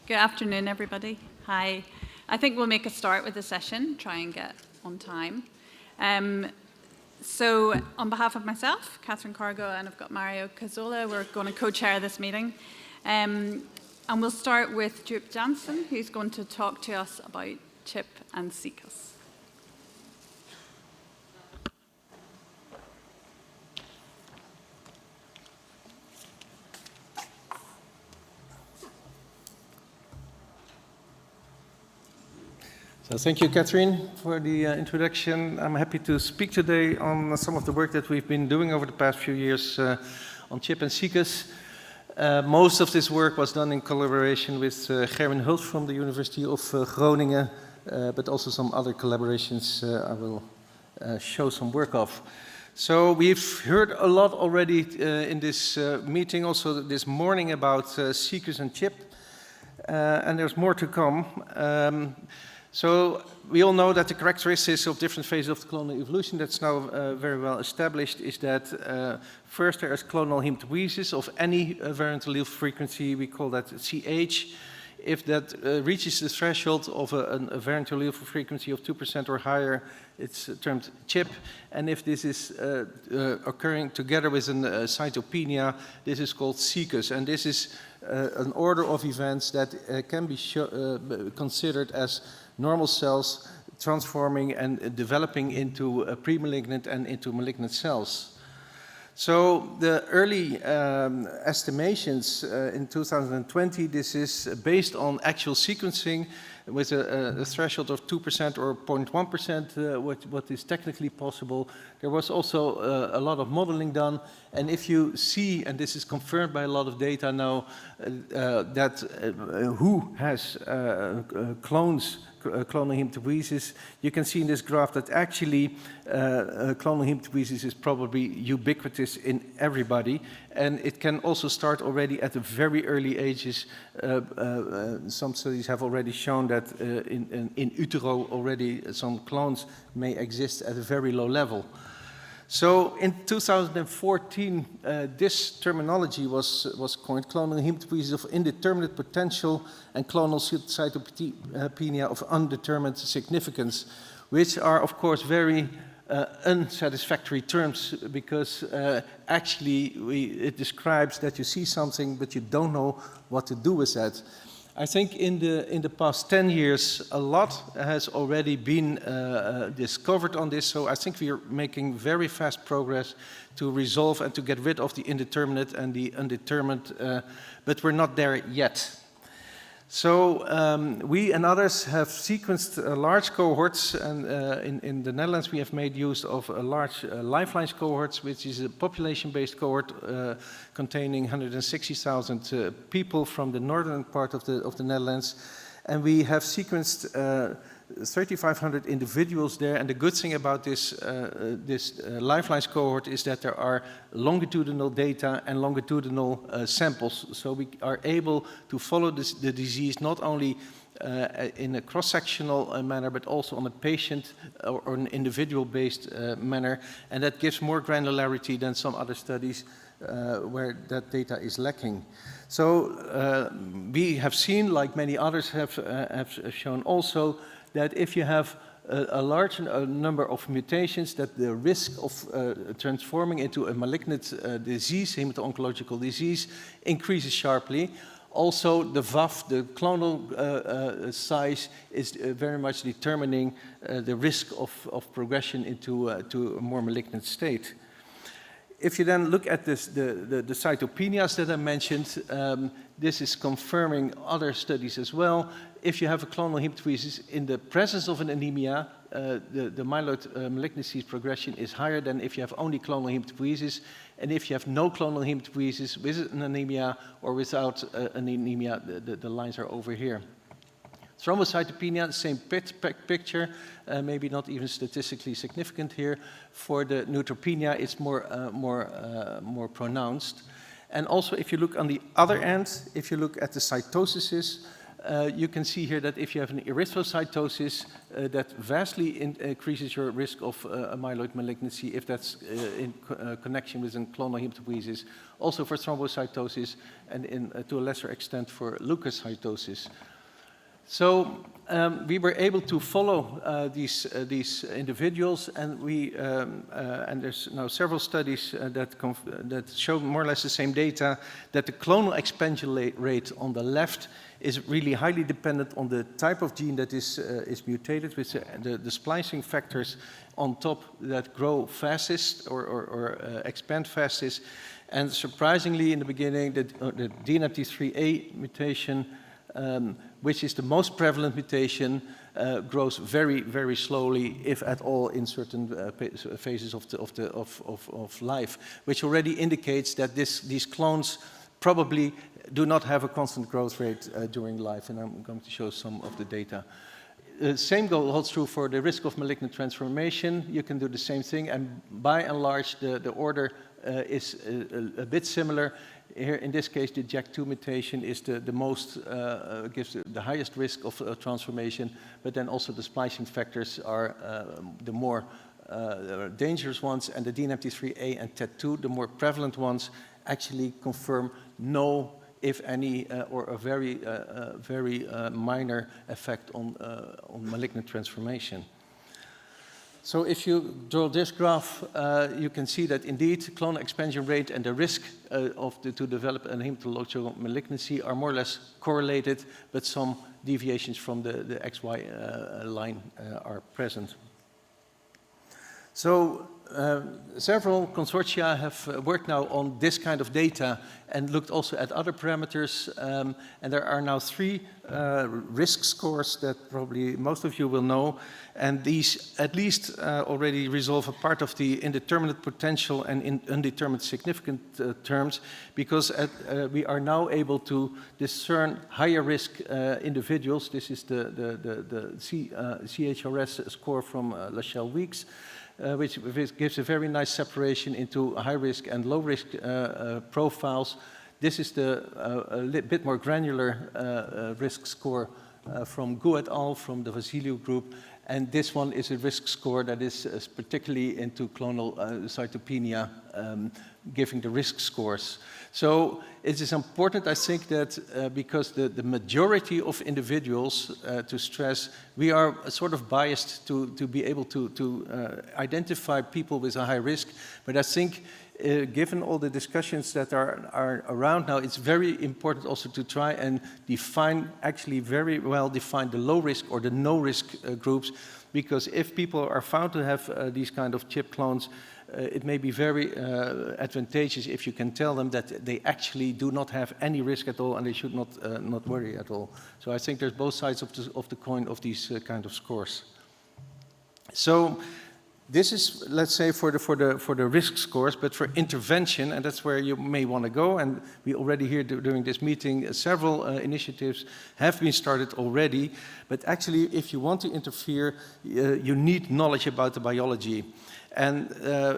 Good afternoon, everybody. Hi. I think we'll make a start with the session, try and get on time. So on behalf of myself, Catherine Cargo, and I've got Mario Cazzola, we're going to co-chair this meeting. And we'll start with Joop Jansen, who's going to talk to us about CHIP and CCUS. So thank you, Catherine, for the introduction. I'm happy to speak today on some of the work that we've been doing over the past few years on CHIP and CCUS. Most of this work was done in collaboration with Gerwin Hult from the University of Groningen, but also some other collaborations I will show some work of. So we've heard a lot already in this meeting, also this morning, about CCUS and CHIP, and there's more to come. So we all know that the characteristics of different phases of the clonal evolution that's now very well established is that first there is clonal hematopoiesis of any variant allele frequency, we call that CH. If that reaches the threshold of a variant allele frequency of 2% or higher, it's termed CHIP. And if this is occurring together with a cytopenia, this is called CCUS. And this is an order of events that can be considered as normal cells transforming and developing into pre-malignant and into malignant cells. So the early estimations in 2020, this is based on actual sequencing with a threshold of 2% or 0.1%, what is technically possible. There was also a lot of modeling done, and if you see, and this is confirmed by a lot of data now, that who has clones, clonal hematopoiesis, you can see in this graph that actually clonal hematopoiesis is probably ubiquitous in everybody, and it can also start already at the very early ages. Some studies have already shown that in utero already some clones may exist at a very low level. So in 2014, this terminology was coined, clonal hematopoiesis of indeterminate potential and clonal cytopenia of undetermined significance, which are, of course, very unsatisfactory terms because actually it describes that you see something but you don't know what to do with that. I think in the past 10 years, a lot has already been discovered on this, so I think we are making very fast progress to resolve and to get rid of the indeterminate and the undetermined, but we're not there yet. So we and others have sequenced large cohorts, and in the Netherlands we have made use of a large lifelines cohorts, which is a population-based cohort containing 160,000 people from the northern part of the Netherlands, and we have sequenced 3,500 individuals there. And the good thing about this lifelines cohort is that there are longitudinal data and longitudinal samples, so we are able to follow the disease not only in a cross-sectional manner, but also on a patient or an individual-based manner, and that gives more granularity than some other studies where that data is lacking. So we have seen, like many others have shown also, that if you have a large number of mutations, that the risk of transforming into a malignant disease, hemato-oncological disease, increases sharply. Also, the VAF, the clonal size, is very much determining the risk of progression into a more malignant state. If you then look at this, the cytopenias that I mentioned, this is confirming other studies as well. If you have a clonal hematopoiesis in the presence of an anemia, the myeloid malignancy progression is higher than if you have only clonal hematopoiesis. And if you have no clonal hematopoiesis with an anemia or without an anemia, the lines are over here. Thrombocytopenia, same picture, maybe not even statistically significant here. For the neutropenia, it's more pronounced. And also, if you look on the other end, if you look at the cytosises, you can see here that if you have an erythrocytosis, that vastly increases your risk of a myeloid malignancy if that's in connection with a clonal hematopoiesis, also for thrombocytosis, and to a lesser extent for leukocytosis. So we were able to follow these individuals, and and there's now several studies that show more or less the same data, that the clonal expansion rate on the left is really highly dependent on the type of gene that is mutated, with the splicing factors on top that grow fastest or expand fastest. And surprisingly, in the beginning, the DNMT3A mutation, which is the most prevalent mutation, grows very, very slowly, if at all, in certain phases of life, which already indicates that these clones probably do not have a constant growth rate during life, and I'm going to show some of the data. Same goal holds true for the risk of malignant transformation. You can do the same thing, and by and large, the order is a bit similar. Here, in this case, the JAK2 mutation is the most, gives the highest risk of transformation, but then also the splicing factors are the more dangerous ones, and the DNMT3A and TET2, the more prevalent ones, actually confirm no, if any, or a very minor effect on malignant transformation. So if you draw this graph, you can see that indeed clonal expansion rate and the risk to develop a hematological malignancy are more or less correlated, but some deviations from the XY line are present. So several consortia have worked now on this kind of data and looked also at other parameters, and there are now 3 risk scores that probably most of you will know, and these at least already resolve a part of the indeterminate potential and undetermined significant terms, because we are now able to discern higher risk individuals. This is the CHRS score from Lachelle Weeks, which gives a very nice separation into high-risk and low-risk profiles. This is a bit more granular risk score from Gu et al. From the Vasiliou group, and this one is a risk score that is particularly into clonal cytopenia, giving the risk scores. So it is important, I think, that because the majority of individuals, to stress, we are sort of biased to be able to identify people with a high risk, but I think given all the discussions that are around now, it's very important also to try and define, actually very well define, the low risk or the no risk groups, because if people are found to have these kind of chip clones, it may be very advantageous if you can tell them that they actually do not have any risk at all and they should not worry at all. So I think there's both sides of the coin of these kind of scores. So this is, let's say, for the risk scores, but for intervention, and that's where you may want to go, and we already hear during this meeting several initiatives have been started already, but actually if you want to interfere, you need knowledge about the biology. And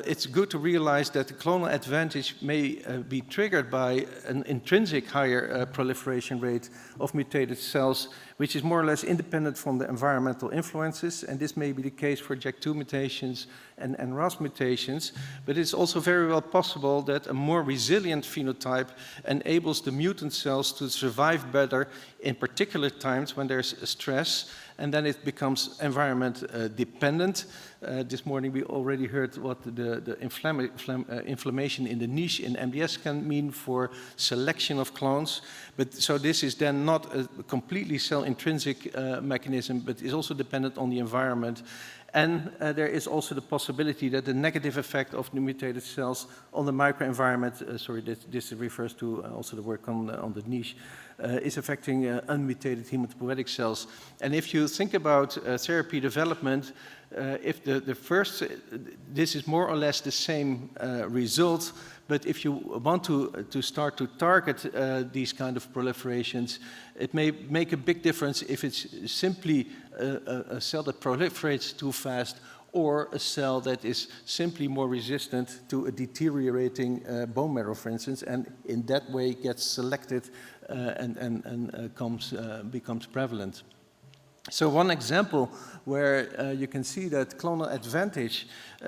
it's good to realize that the clonal advantage may be triggered by an intrinsic higher proliferation rate of mutated cells, which is more or less independent from the environmental influences. And this may be the case for JAK2 mutations and RAS mutations. But it's also very well possible that a more resilient phenotype enables the mutant cells to survive better in particular times when there's stress, and then it becomes environment dependent. This morning we already heard what the inflammation in the niche in MDS can mean for selection of clones. But so this is then not a completely cell-intrinsic mechanism, but is also dependent on the environment. And there is also the possibility that the negative effect of the mutated cells on the microenvironment, sorry, this refers to also the work on the niche, is affecting unmutated hematopoietic cells. And if you think about therapy development, if the first, this is more or less the same result, but if you want to start to target these kind of proliferations, it may make a big difference if it's simply a cell that proliferates too fast, or a cell that is simply more resistant to a deteriorating bone marrow, for instance, and in that way gets selected and becomes prevalent. So one example where you can see that clonal advantage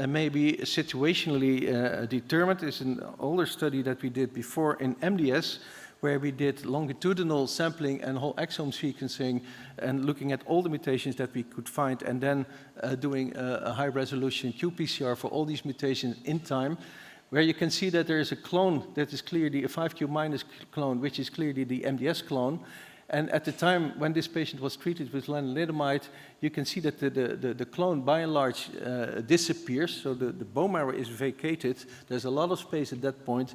may be situationally determined is an older study that we did before in MDS, where we did longitudinal sampling and whole exome sequencing and looking at all the mutations that we could find, and then doing a high-resolution qPCR for all these mutations in time, where you can see that there is a clone that is clearly a 5q minus clone, which is clearly the MDS clone. And at the time when this patient was treated with lenalidomide, you can see that the clone by and large disappears, so the bone marrow is vacated. There's a lot of space at that point.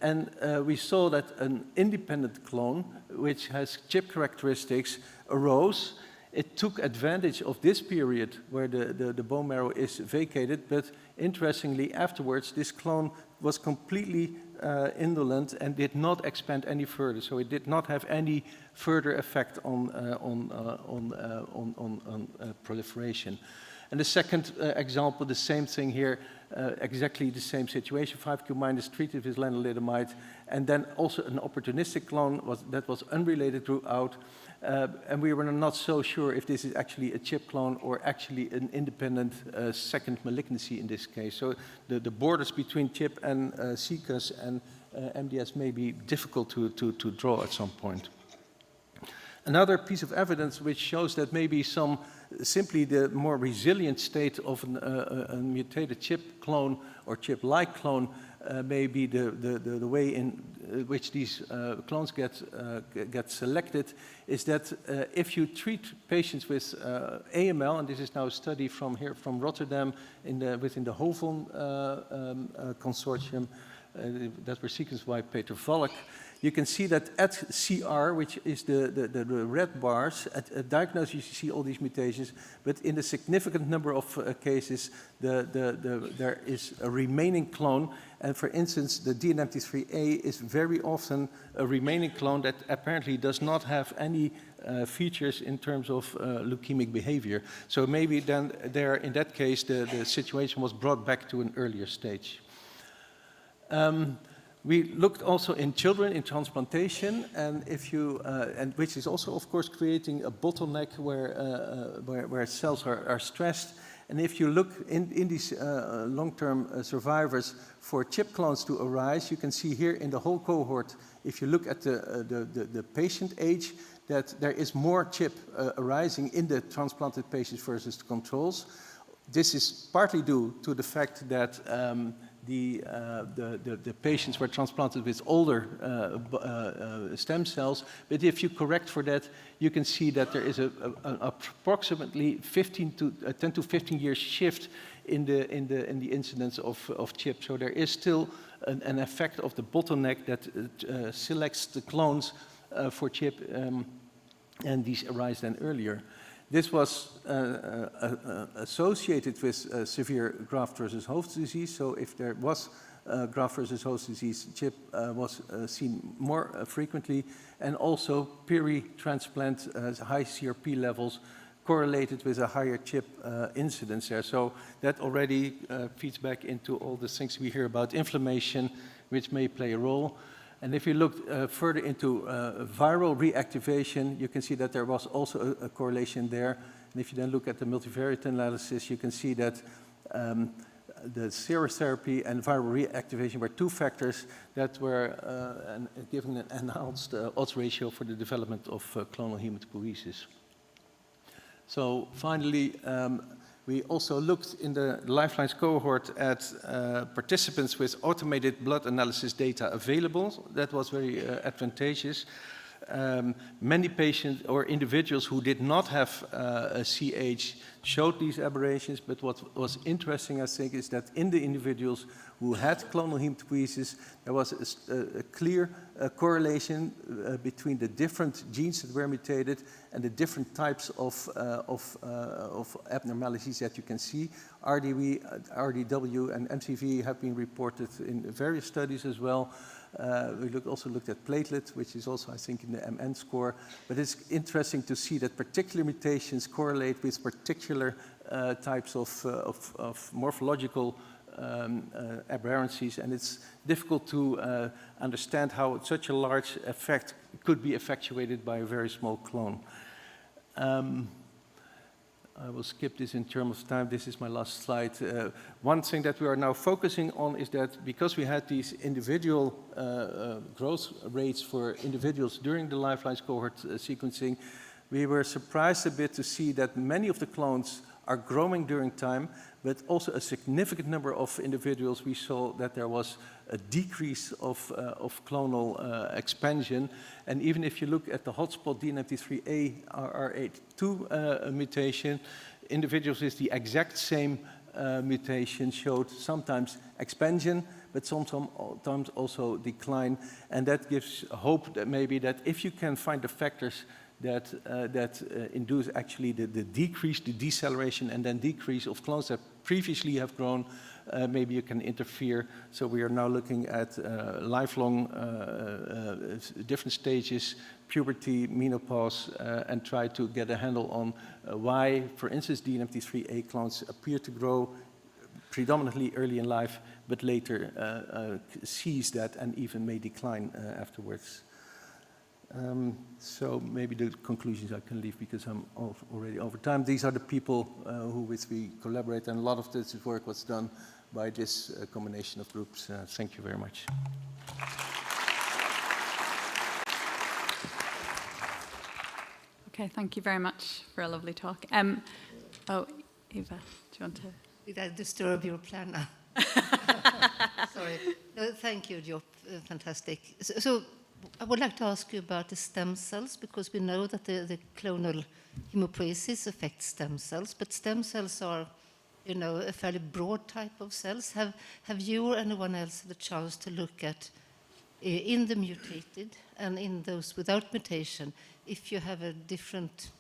And we saw that an independent clone, which has chip characteristics, arose. It took advantage of this period where the bone marrow is vacated, but interestingly afterwards, this clone was completely indolent and did not expand any further. So it did not have any further effect on proliferation. And the second example, the same thing here, exactly the same situation, 5q minus treated with lenalidomide, and then also an opportunistic clone that was unrelated throughout, and we were not so sure if this is actually a chip clone or actually an independent second malignancy in this case. So the borders between chip and CCUS and MDS may be difficult to draw at some point. Another piece of evidence which shows that maybe simply the more resilient state of a mutated chip clone or chip-like clone may be the way in which these clones get selected, is that if you treat patients with AML, and this is now a study from Rotterdam within the HOVON consortium that were sequenced by Peter Valk, you can see that at CR, which is the red bars, at diagnosis you see all these mutations, but in a significant number of cases there is a remaining clone, and for instance the DNMT3A is very often a remaining clone that apparently does not have any features in terms of leukemic behavior. So maybe then in that case the situation was brought back to an earlier stage. We looked also in children in transplantation, and which is also, of course, creating a bottleneck where cells are stressed. And if you look in these long-term survivors for chip clones to arise, you can see here in the whole cohort, if you look at the patient age, that there is more chip arising in the transplanted patients versus the controls. This is partly due to the fact that the patients were transplanted with older stem cells, but if you correct for that, you can see that there is an approximately 10 to 15 year shift in the incidence of chip. So there is still an effect of the bottleneck that selects the clones for chip, and these arise then earlier. This was associated with severe graft versus host disease. So if there was graft versus host disease, chip was seen more frequently, and also peri-transplant high CRP levels correlated with a higher chip incidence there. So that already feeds back into all the things we hear about inflammation, which may play a role. And if you look further into viral reactivation, you can see that there was also a correlation there. And if you then look at the multivariate analysis, you can see that the serotherapy and viral reactivation were two factors that were given an enhanced odds ratio for the development of clonal hematopoiesis. So finally, we also looked in the Lifelines cohort at participants with automated blood analysis data available. That was very advantageous. Many patients or individuals who did not have a CH showed these aberrations, but what was interesting, I think, is that in the individuals who had clonal hematopoiesis, there was a clear correlation between the different genes that were mutated and the different types of abnormalities that you can see. RDW and MCV have been reported in various studies as well. We also looked at platelet, which is also, I think, in the MN score. But it's interesting to see that particular mutations correlate with particular types of morphological aberrancies, and it's difficult to understand how such a large effect could be effectuated by a very small clone. I will skip this in terms of time. This is my last slide. One thing that we are now focusing on is that because we had these individual growth rates for individuals during the lifelines cohort sequencing, we were surprised a bit to see that many of the clones are growing during time, but also a significant number of individuals we saw that there was a decrease of clonal expansion. And even if you look at the hotspot DNMT3A RR82 mutation, individuals with the exact same mutation showed sometimes expansion, but sometimes also decline. And that gives hope that maybe that if you can find the factors that induce actually the decrease, the deceleration, and then decrease of clones that previously have grown, maybe you can interfere. So we are now looking at lifelong different stages, puberty, menopause, and try to get a handle on why, for instance, DNMT3A clones appear to grow predominantly early in life, but later cease that and even may decline afterwards. So maybe the conclusions I can leave because I'm already over time. These are the people who with we collaborate, and a lot of this work was done by this combination of groups. Thank you very much. Okay, thank you very much for a lovely talk. Oh, Eva, do you want to? Did I disturb your plan now? Sorry. No, thank you, Joop. Fantastic. So I would like to ask you about the stem cells, because we know that the clonal hematopoiesis affects stem cells, but stem cells are, you know, a fairly broad type of cells. Have you or anyone else had a chance to look at, in the mutated and in those without mutation, if you have a different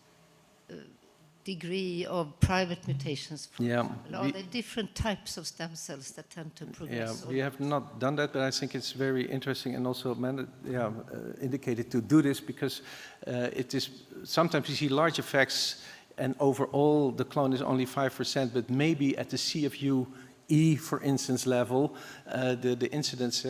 degree of private mutations? Yeah. Are there different types of stem cells that tend to progress? Yeah, we have not done that, but I think it's very interesting and also indicated to do this because it is sometimes you see large effects and overall the clone is only 5%, but maybe at the CFU E, for instance, level, the incidence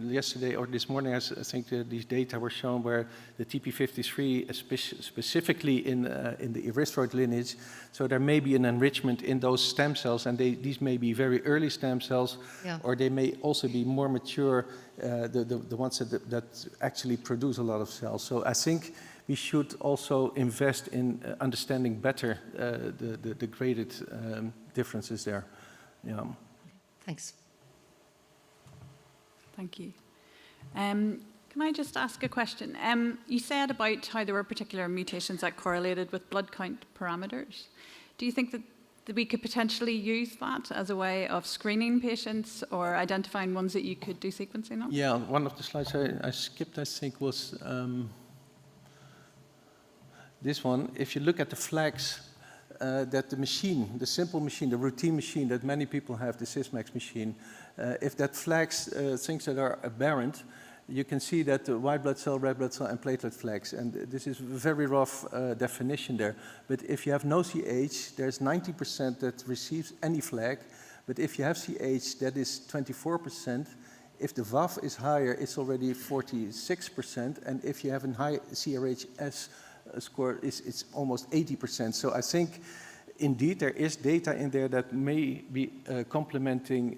yesterday or this morning, I think these data were shown where the TP53 specifically in the erythroid lineage, so there may be an enrichment in those stem cells, and these may be very early stem cells, or they may also be more mature, the ones that actually produce a lot of cells. So I think we should also invest in understanding better the graded differences there. Yeah. Thanks. Thank you. Can I just ask a question? You said about how there were particular mutations that correlated with blood count parameters. Do you think that we could potentially use that as a way of screening patients or identifying ones that you could do sequencing on? Yeah, one of the slides I skipped, I think, was this one. If you look at the flags, that the machine, the simple machine, the routine machine that many people have, the Sysmex machine, if that flags things that are aberrant, you can see that the white blood cell, red blood cell, and platelet flags. And this is a very rough definition there. But if you have no CH, there's 90% that receives any flag. But if you have CH, that is 24%. If the VAF is higher, it's already 46%. And if you have a high CRHS score, it's almost 80%. So I think, indeed, there is data in there that may be complementing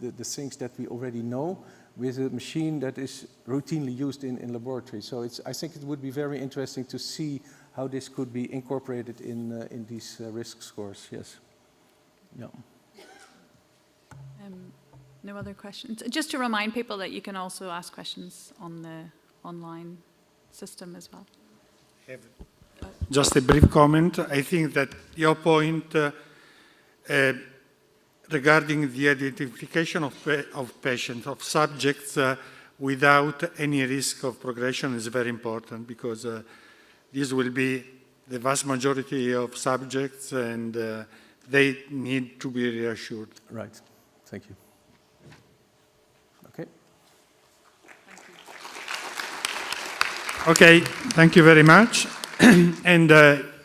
the things that we already know with a machine that is routinely used in laboratory. So I think it would be very interesting to see how this could be incorporated in these risk scores. Yes. Yeah. No other questions? Just to remind people that you can also ask questions on the online system as well. Just a brief comment. I think that your point regarding the identification of patients, of subjects without any risk of progression is very important, because this will be the vast majority of subjects, and they need to be reassured. Right. Thank you. Okay. Okay, thank you very much. And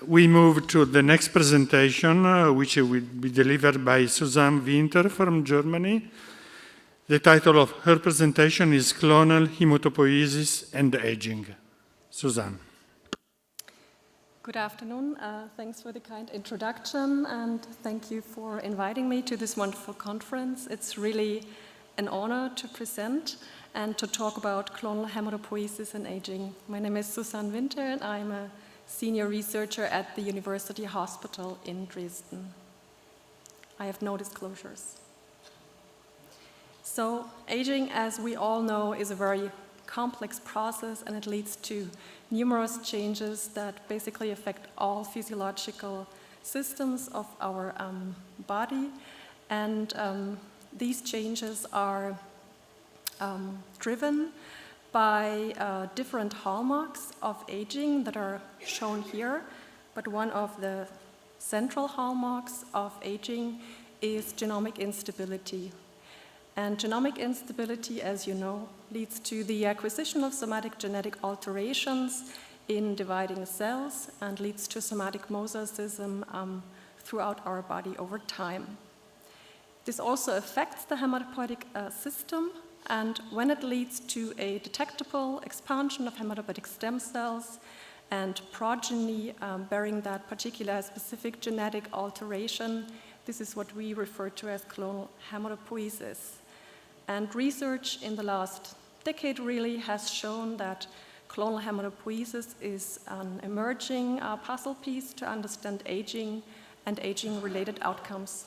we move to the next presentation, which will be delivered by Susann Winter from Germany. The title of her presentation is Clonal Hematopoiesis and Aging. Susann. Good afternoon. Thanks for the kind introduction, and thank you for inviting me to this wonderful conference. It's really an honor to present and to talk about clonal hematopoiesis and aging. My name is Susann Winter, and I'm a senior researcher at the University Hospital in Dresden. I have no disclosures. So, aging, as we all know, is a very complex process, and it leads to numerous changes that basically affect all physiological systems of our body. And these changes are driven by different hallmarks of aging that are shown here. But one of the central hallmarks of aging is genomic instability. And genomic instability, as you know, leads to the acquisition of somatic genetic alterations in dividing cells and leads to somatic mosaicism throughout our body over time. This also affects the hematopoietic system, and when it leads to a detectable expansion of hematopoietic stem cells and progeny bearing that particular specific genetic alteration, this is what we refer to as clonal hematopoiesis. And research in the last decade really has shown that clonal hematopoiesis is an emerging puzzle piece to understand aging and aging-related outcomes.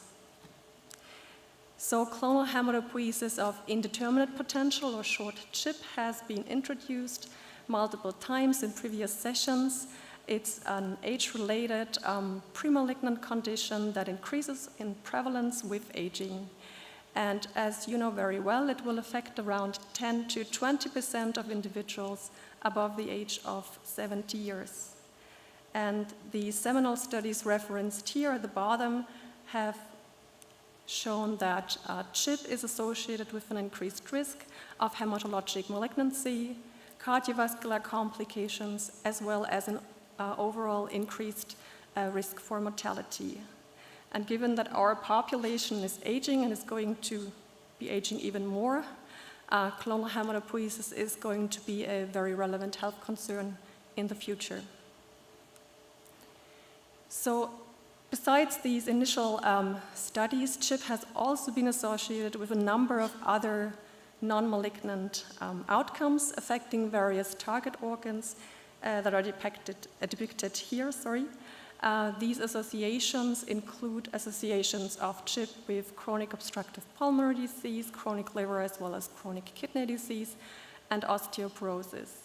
So clonal hematopoiesis of indeterminate potential, or short CHIP, has been introduced multiple times in previous sessions. It's an age-related premalignant condition that increases in prevalence with aging. And as you know very well, it will affect around 10 to 20% of individuals above the age of 70 years. And the seminal studies referenced here at the bottom have shown that CHIP is associated with an increased risk of hematologic malignancy, cardiovascular complications, as well as an overall increased risk for mortality. And given that our population is aging and is going to be aging even more, clonal hematopoiesis is going to be a very relevant health concern in the future. So, besides these initial studies, CHIP has also been associated with a number of other non-malignant outcomes affecting various target organs that are depicted here. These associations include associations of CHIP with chronic obstructive pulmonary disease, chronic liver, as well as chronic kidney disease, and osteoporosis.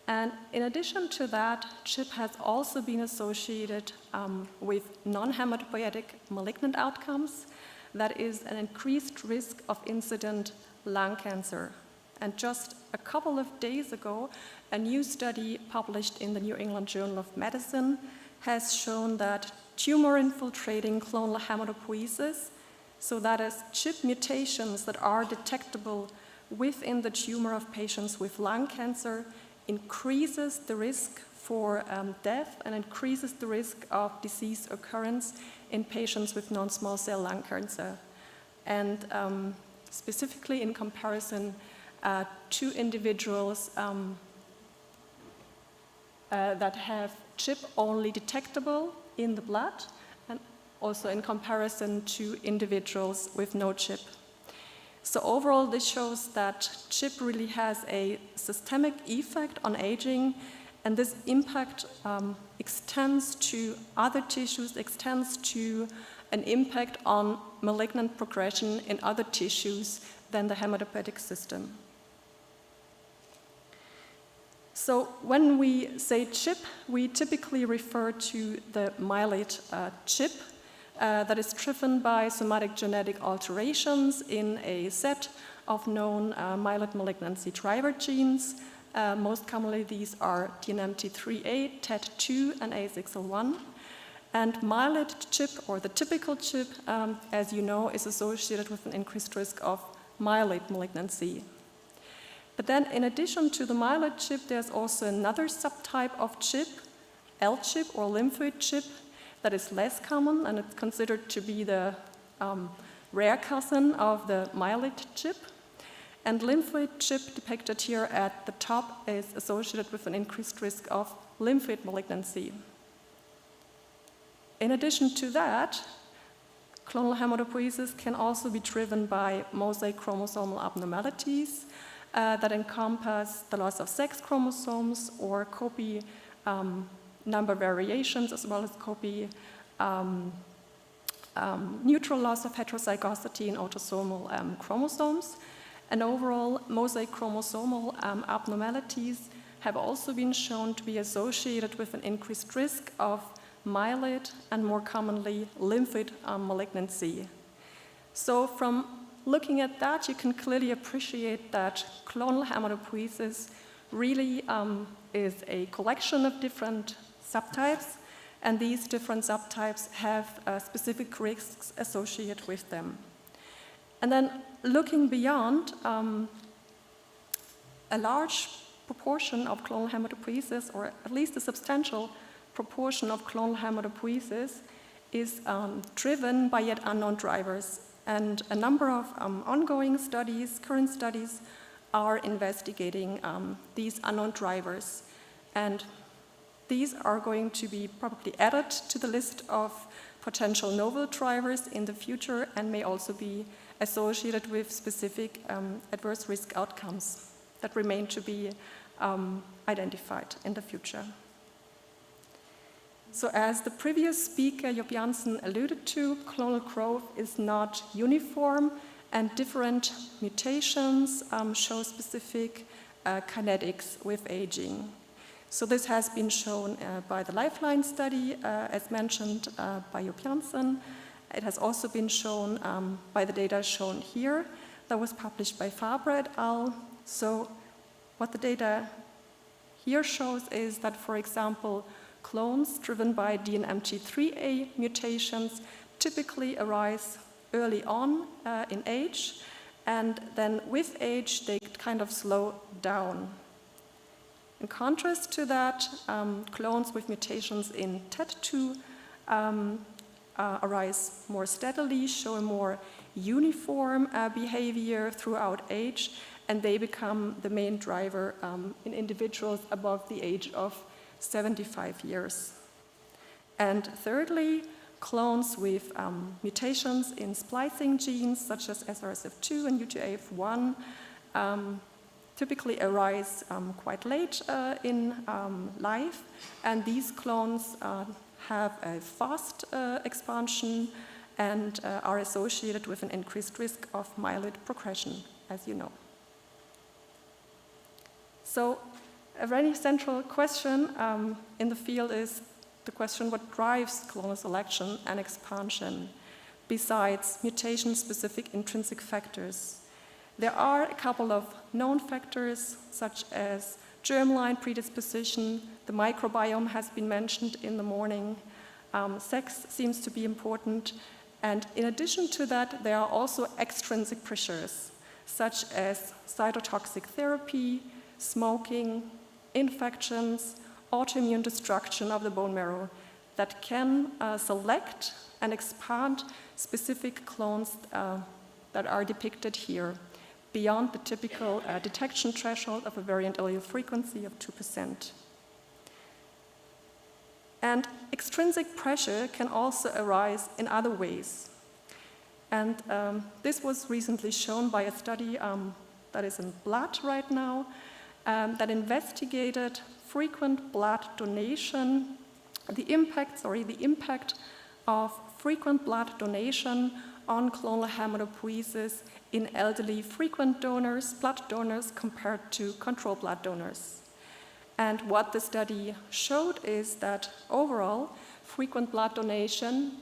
And in addition to that, CHIP has also been associated with non-hematopoietic malignant outcomes. That is an increased risk of incident lung cancer. And just a couple of days ago, a new study published in the New England Journal of Medicine has shown that tumor-infiltrating clonal hematopoiesis, so that is CHIP mutations that are detectable within the tumor of patients with lung cancer, increases the risk for death and increases the risk of disease occurrence in patients with non-small cell lung cancer. And specifically in comparison to individuals that have CHIP only detectable in the blood, and also in comparison to individuals with no CHIP. So overall, this shows that CHIP really has a systemic effect on aging, and this impact extends to other tissues, extends to an impact on malignant progression in other tissues than the hematopoietic system. So when we say CHIP, we typically refer to the myeloid CHIP that is driven by somatic genetic alterations in a set of known myeloid malignancy driver genes. Most commonly, these are DNMT3A, TET2, and A6L1. And myeloid CHIP, or the typical CHIP, as you know, is associated with an increased risk of myeloid malignancy. But then in addition to the myeloid chip, there's also another subtype of chip, L-chip or lymphoid chip, that is less common, and it's considered to be the rare cousin of the myeloid chip. And lymphoid chip, depicted here at the top, is associated with an increased risk of lymphoid malignancy. In addition to that, clonal hematopoiesis can also be driven by mosaic chromosomal abnormalities that encompass the loss of sex chromosomes or copy number variations, as well as copy neutral loss of heterozygosity in autosomal chromosomes. And overall, mosaic chromosomal abnormalities have also been shown to be associated with an increased risk of myeloid and more commonly lymphoid malignancy. So from looking at that, you can clearly appreciate that clonal hematopoiesis really is a collection of different subtypes, and these different subtypes have specific risks associated with them. And then looking beyond, a large proportion of clonal hematopoiesis, or at least a substantial proportion of clonal hematopoiesis, is driven by yet unknown drivers. And a number of ongoing studies, current studies, are investigating these unknown drivers. And these are going to be probably added to the list of potential novel drivers in the future and may also be associated with specific adverse risk outcomes that remain to be identified in the future. So as the previous speaker, Joop Jansen, alluded to, clonal growth is not uniform, and different mutations show specific kinetics with aging. So this has been shown by the Lifeline study, as mentioned by Joop Jansen. It has also been shown by the data shown here that was published by Fabre et al. So what the data here shows is that, for example, clones driven by DNMT3A mutations typically arise early on in age, and then with age they kind of slow down. In contrast to that, clones with mutations in TET2 arise more steadily, show a more uniform behavior throughout age, and they become the main driver in individuals above the age of 75 years. And thirdly, clones with mutations in splicing genes such as SRSF2 and U2AF1 typically arise quite late in life, and these clones have a fast expansion and are associated with an increased risk of myeloid progression, as you know. So a very central question in the field is the question: what drives clonal selection and expansion besides mutation-specific intrinsic factors? There are a couple of known factors, such as germline predisposition. The microbiome has been mentioned in the morning. Sex seems to be important. And in addition to that, there are also extrinsic pressures, such as cytotoxic therapy, smoking, infections, autoimmune destruction of the bone marrow that can select and expand specific clones that are depicted here beyond the typical detection threshold of a variant allele frequency of 2%. And extrinsic pressure can also arise in other ways. And this was recently shown by a study that is in Blood right now, that investigated frequent blood donation, the impact of frequent blood donation on clonal hematopoiesis in elderly frequent donors, blood donors, compared to control blood donors. And what the study showed is that overall, frequent blood donation,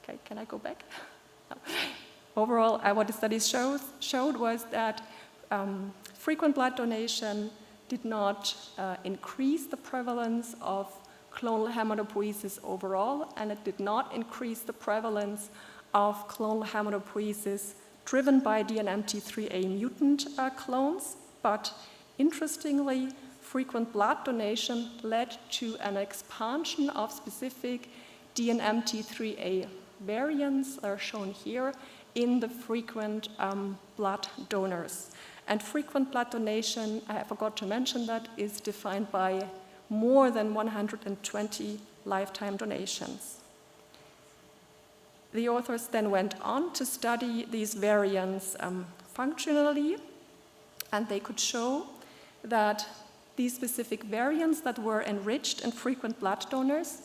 Okay, can I go back? No. Overall, what the study showed was that frequent blood donation did not increase the prevalence of clonal hematopoiesis overall, and it did not increase the prevalence of clonal hematopoiesis driven by DNMT3A mutant clones, but interestingly, frequent blood donation led to an expansion of specific DNMT3A variants that are shown here in the frequent blood donors. And frequent blood donation, I forgot to mention that, is defined by more than 120 lifetime donations. The authors then went on to study these variants functionally, and they could show that these specific variants that were enriched in frequent blood donors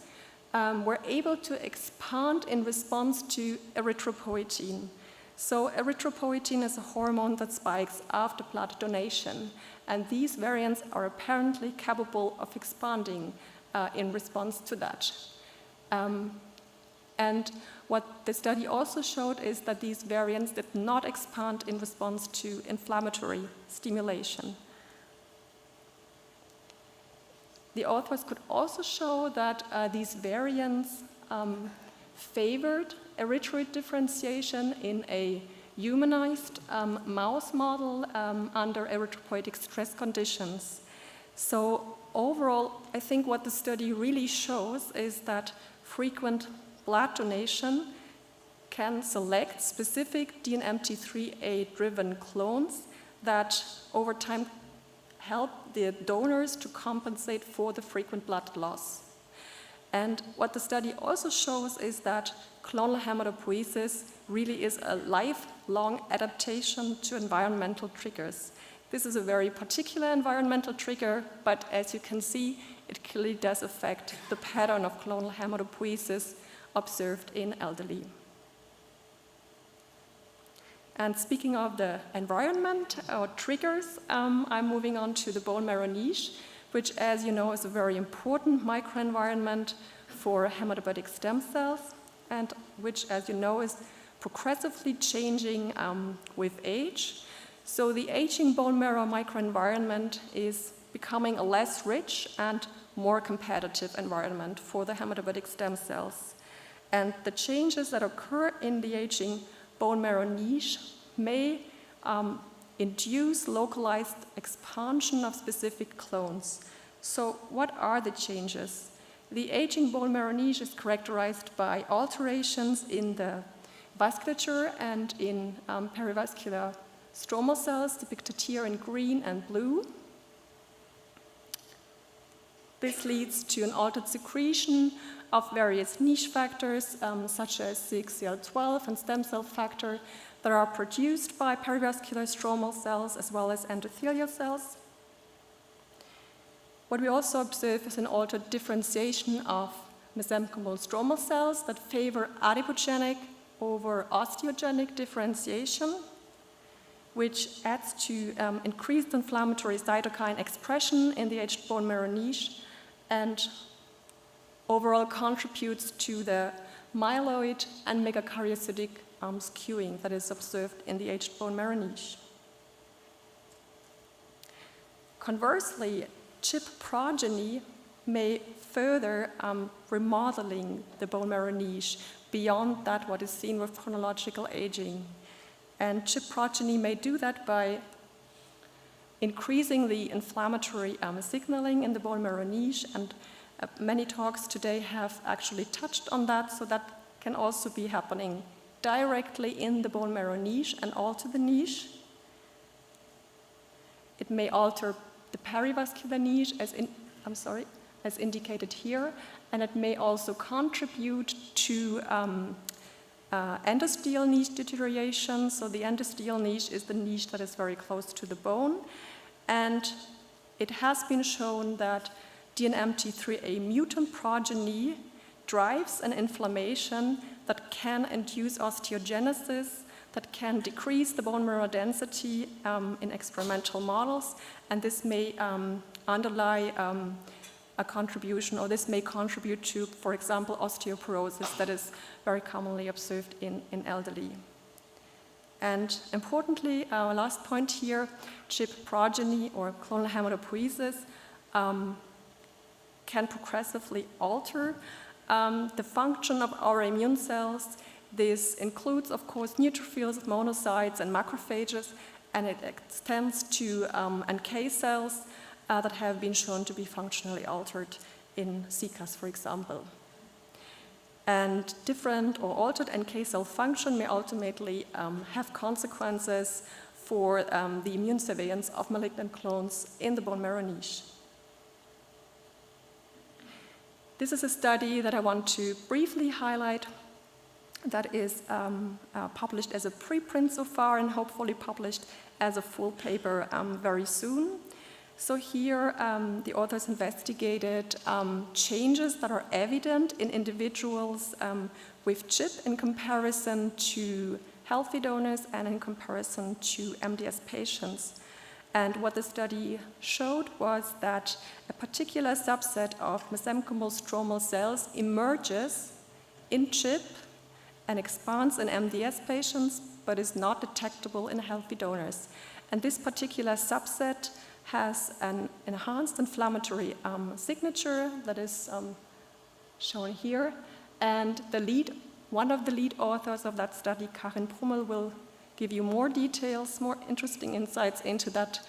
were able to expand in response to erythropoietin. So erythropoietin is a hormone that spikes after blood donation, and these variants are apparently capable of expanding in response to that. And what the study also showed is that these variants did not expand in response to inflammatory stimulation. The authors could also show that these variants favored erythroid differentiation in a humanized mouse model under erythropoietic stress conditions. So overall, I think what the study really shows is that frequent blood donation can select specific DNMT3A-driven clones that over time help the donors to compensate for the frequent blood loss. And what the study also shows is that clonal hematopoiesis really is a lifelong adaptation to environmental triggers. This is a very particular environmental trigger, but as you can see, it clearly does affect the pattern of clonal hematopoiesis observed in elderly. And speaking of the environment or triggers, I'm moving on to the bone marrow niche, which, as you know, is a very important microenvironment for hematopoietic stem cells, and which, as you know, is progressively changing with age. So the aging bone marrow microenvironment is becoming a less rich and more competitive environment for the hematopoietic stem cells. And the changes that occur in the aging bone marrow niche may induce localized expansion of specific clones. So what are the changes? The aging bone marrow niche is characterized by alterations in the vasculature and in perivascular stromal cells depicted here in green and blue. This leads to an altered secretion of various niche factors, such as CXCL12 and stem cell factor, that are produced by perivascular stromal cells as well as endothelial cells. What we also observe is an altered differentiation of mesenchymal stromal cells that favor adipogenic over osteogenic differentiation, which adds to increased inflammatory cytokine expression in the aged bone marrow niche and overall contributes to the myeloid and megakaryocytic skewing that is observed in the aged bone marrow niche. Conversely, CHIP progeny may further remodeling the bone marrow niche beyond that what is seen with chronological aging. And CHIP progeny may do that by increasing the inflammatory signaling in the bone marrow niche, and many talks today have actually touched on that, so that can also be happening directly in the bone marrow niche and alter the niche. It may alter the perivascular niche as indicated here, and it may also contribute to endosteal niche deterioration. So the endosteal niche is the niche that is very close to the bone, and it has been shown that DNMT3A mutant progeny drives an inflammation that can induce osteogenesis, that can decrease the bone marrow density in experimental models, and this may underlie a contribution, or this may contribute to, for example, osteoporosis that is very commonly observed in elderly. And importantly, our last point here, CHIP progeny or clonal hematopoiesis can progressively alter the function of our immune cells This includes, of course, neutrophils, monocytes, and macrophages, and it extends to NK cells that have been shown to be functionally altered in CCUS, for example. And different or altered NK cell function may ultimately have consequences for the immune surveillance of malignant clones in the bone marrow niche. This is a study that I want to briefly highlight that is published as a preprint so far and hopefully published as a full paper very soon. So here the authors investigated changes that are evident in individuals with CHIP in comparison to healthy donors and in comparison to MDS patients. And what the study showed was that a particular subset of mesenchymal stromal cells emerges in CHIP and expands in MDS patients, but is not detectable in healthy donors. And this particular subset has an enhanced inflammatory signature that is shown here. And one of the lead authors of that study, Karin Brummel, will give you more details, more interesting insights into that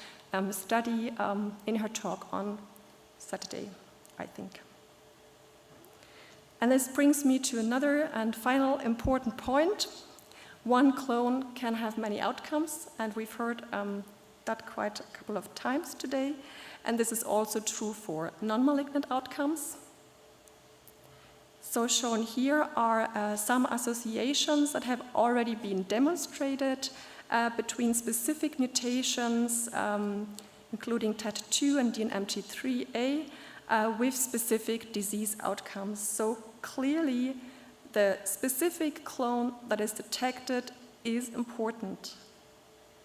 study in her talk on Saturday, I think. And this brings me to another and final important point. One clone can have many outcomes, and we've heard that quite a couple of times today. And this is also true for non-malignant outcomes. So shown here are some associations that have already been demonstrated between specific mutations, including TET2 and DNMT3A, with specific disease outcomes. So clearly, the specific clone that is detected is important.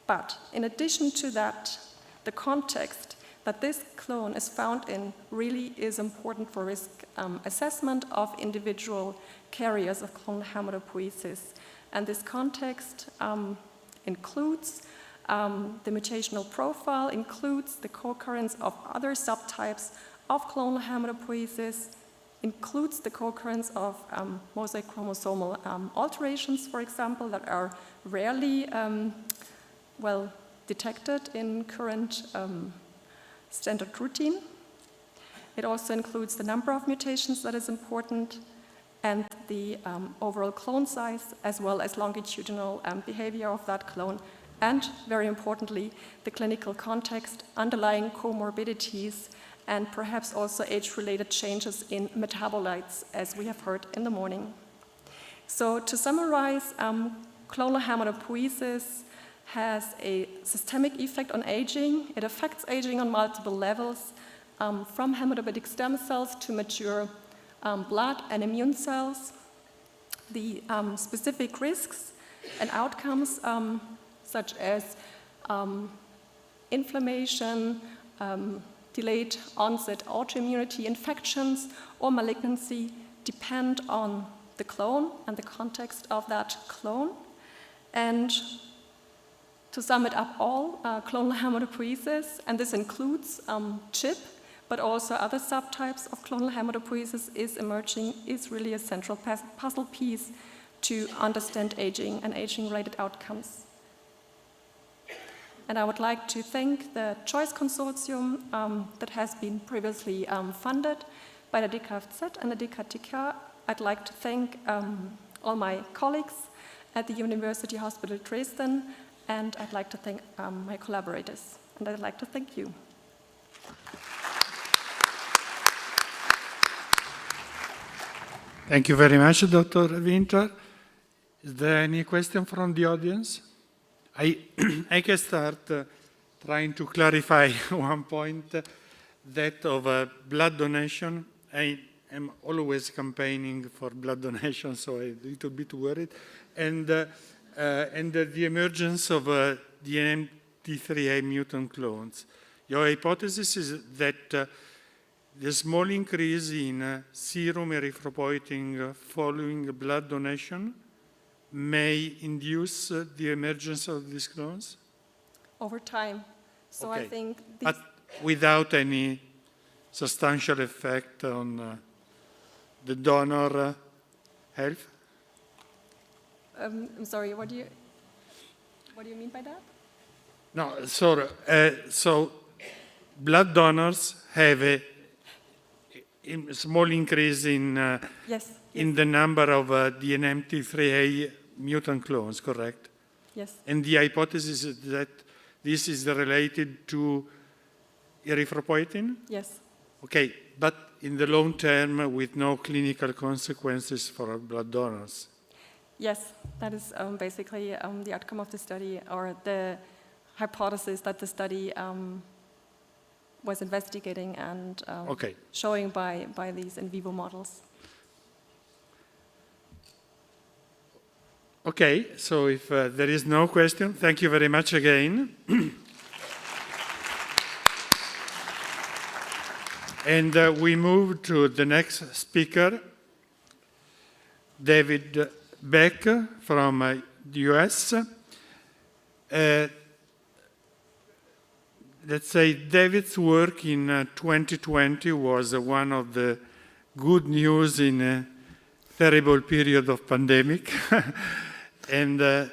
But in addition to that, the context that this clone is found in really is important for risk assessment of individual carriers of clonal hematopoiesis. And this context includes the mutational profile, includes the co-occurrence of other subtypes of clonal hematopoiesis, includes the co-occurrence of mosaic chromosomal alterations, for example, that are rarely well detected in current standard routine. It also includes the number of mutations that is important and the overall clone size, as well as longitudinal behavior of that clone, and very importantly, the clinical context, underlying comorbidities, and perhaps also age-related changes in metabolites, as we have heard in the morning. So to summarize, clonal hematopoiesis has a systemic effect on aging. It affects aging on multiple levels, from hematopoietic stem cells to mature blood and immune cells. The specific risks and outcomes, such as inflammation, delayed onset autoimmunity, infections, or malignancy, depend on the clone and the context of that clone. And to sum it up all, clonal hematopoiesis, and this includes CHIP, but also other subtypes of clonal hematopoiesis is emerging, is really a central puzzle piece to understand aging and aging-related outcomes. And I would like to thank the CHOICE Consortium that has been previously funded by the DKFZ and the DKTK. I'd like to thank all my colleagues at the University Hospital Dresden, and I'd like to thank my collaborators. And I'd like to thank you. Thank you very much, Dr. Winter. Is there any question from the audience? I can start trying to clarify one point, that of blood donation. I am always campaigning for blood donation, so I'm a little bit worried. And the emergence of DNMT3A mutant clones. Your hypothesis is that the small increase in serum erythropoietin following blood donation may induce the emergence of these clones? Over time. So okay. I think but without any substantial effect on the donor health? I'm sorry, what do you mean by that? No, so blood donors have a small increase in Yes. in the number of DNMT3A mutant clones, correct? Yes. And the hypothesis is that this is related to erythropoietin? Yes. Okay, but in the long term with no clinical consequences for blood donors. Yes, that is basically the outcome of the study, or the hypothesis that the study was investigating and Okay. showing by these in vivo models. Okay, so if there is no question, thank you very much again. And we move to the next speaker, David Beck from the US. Let's say David's work in 2020 was one of the good news in a terrible period of pandemic. And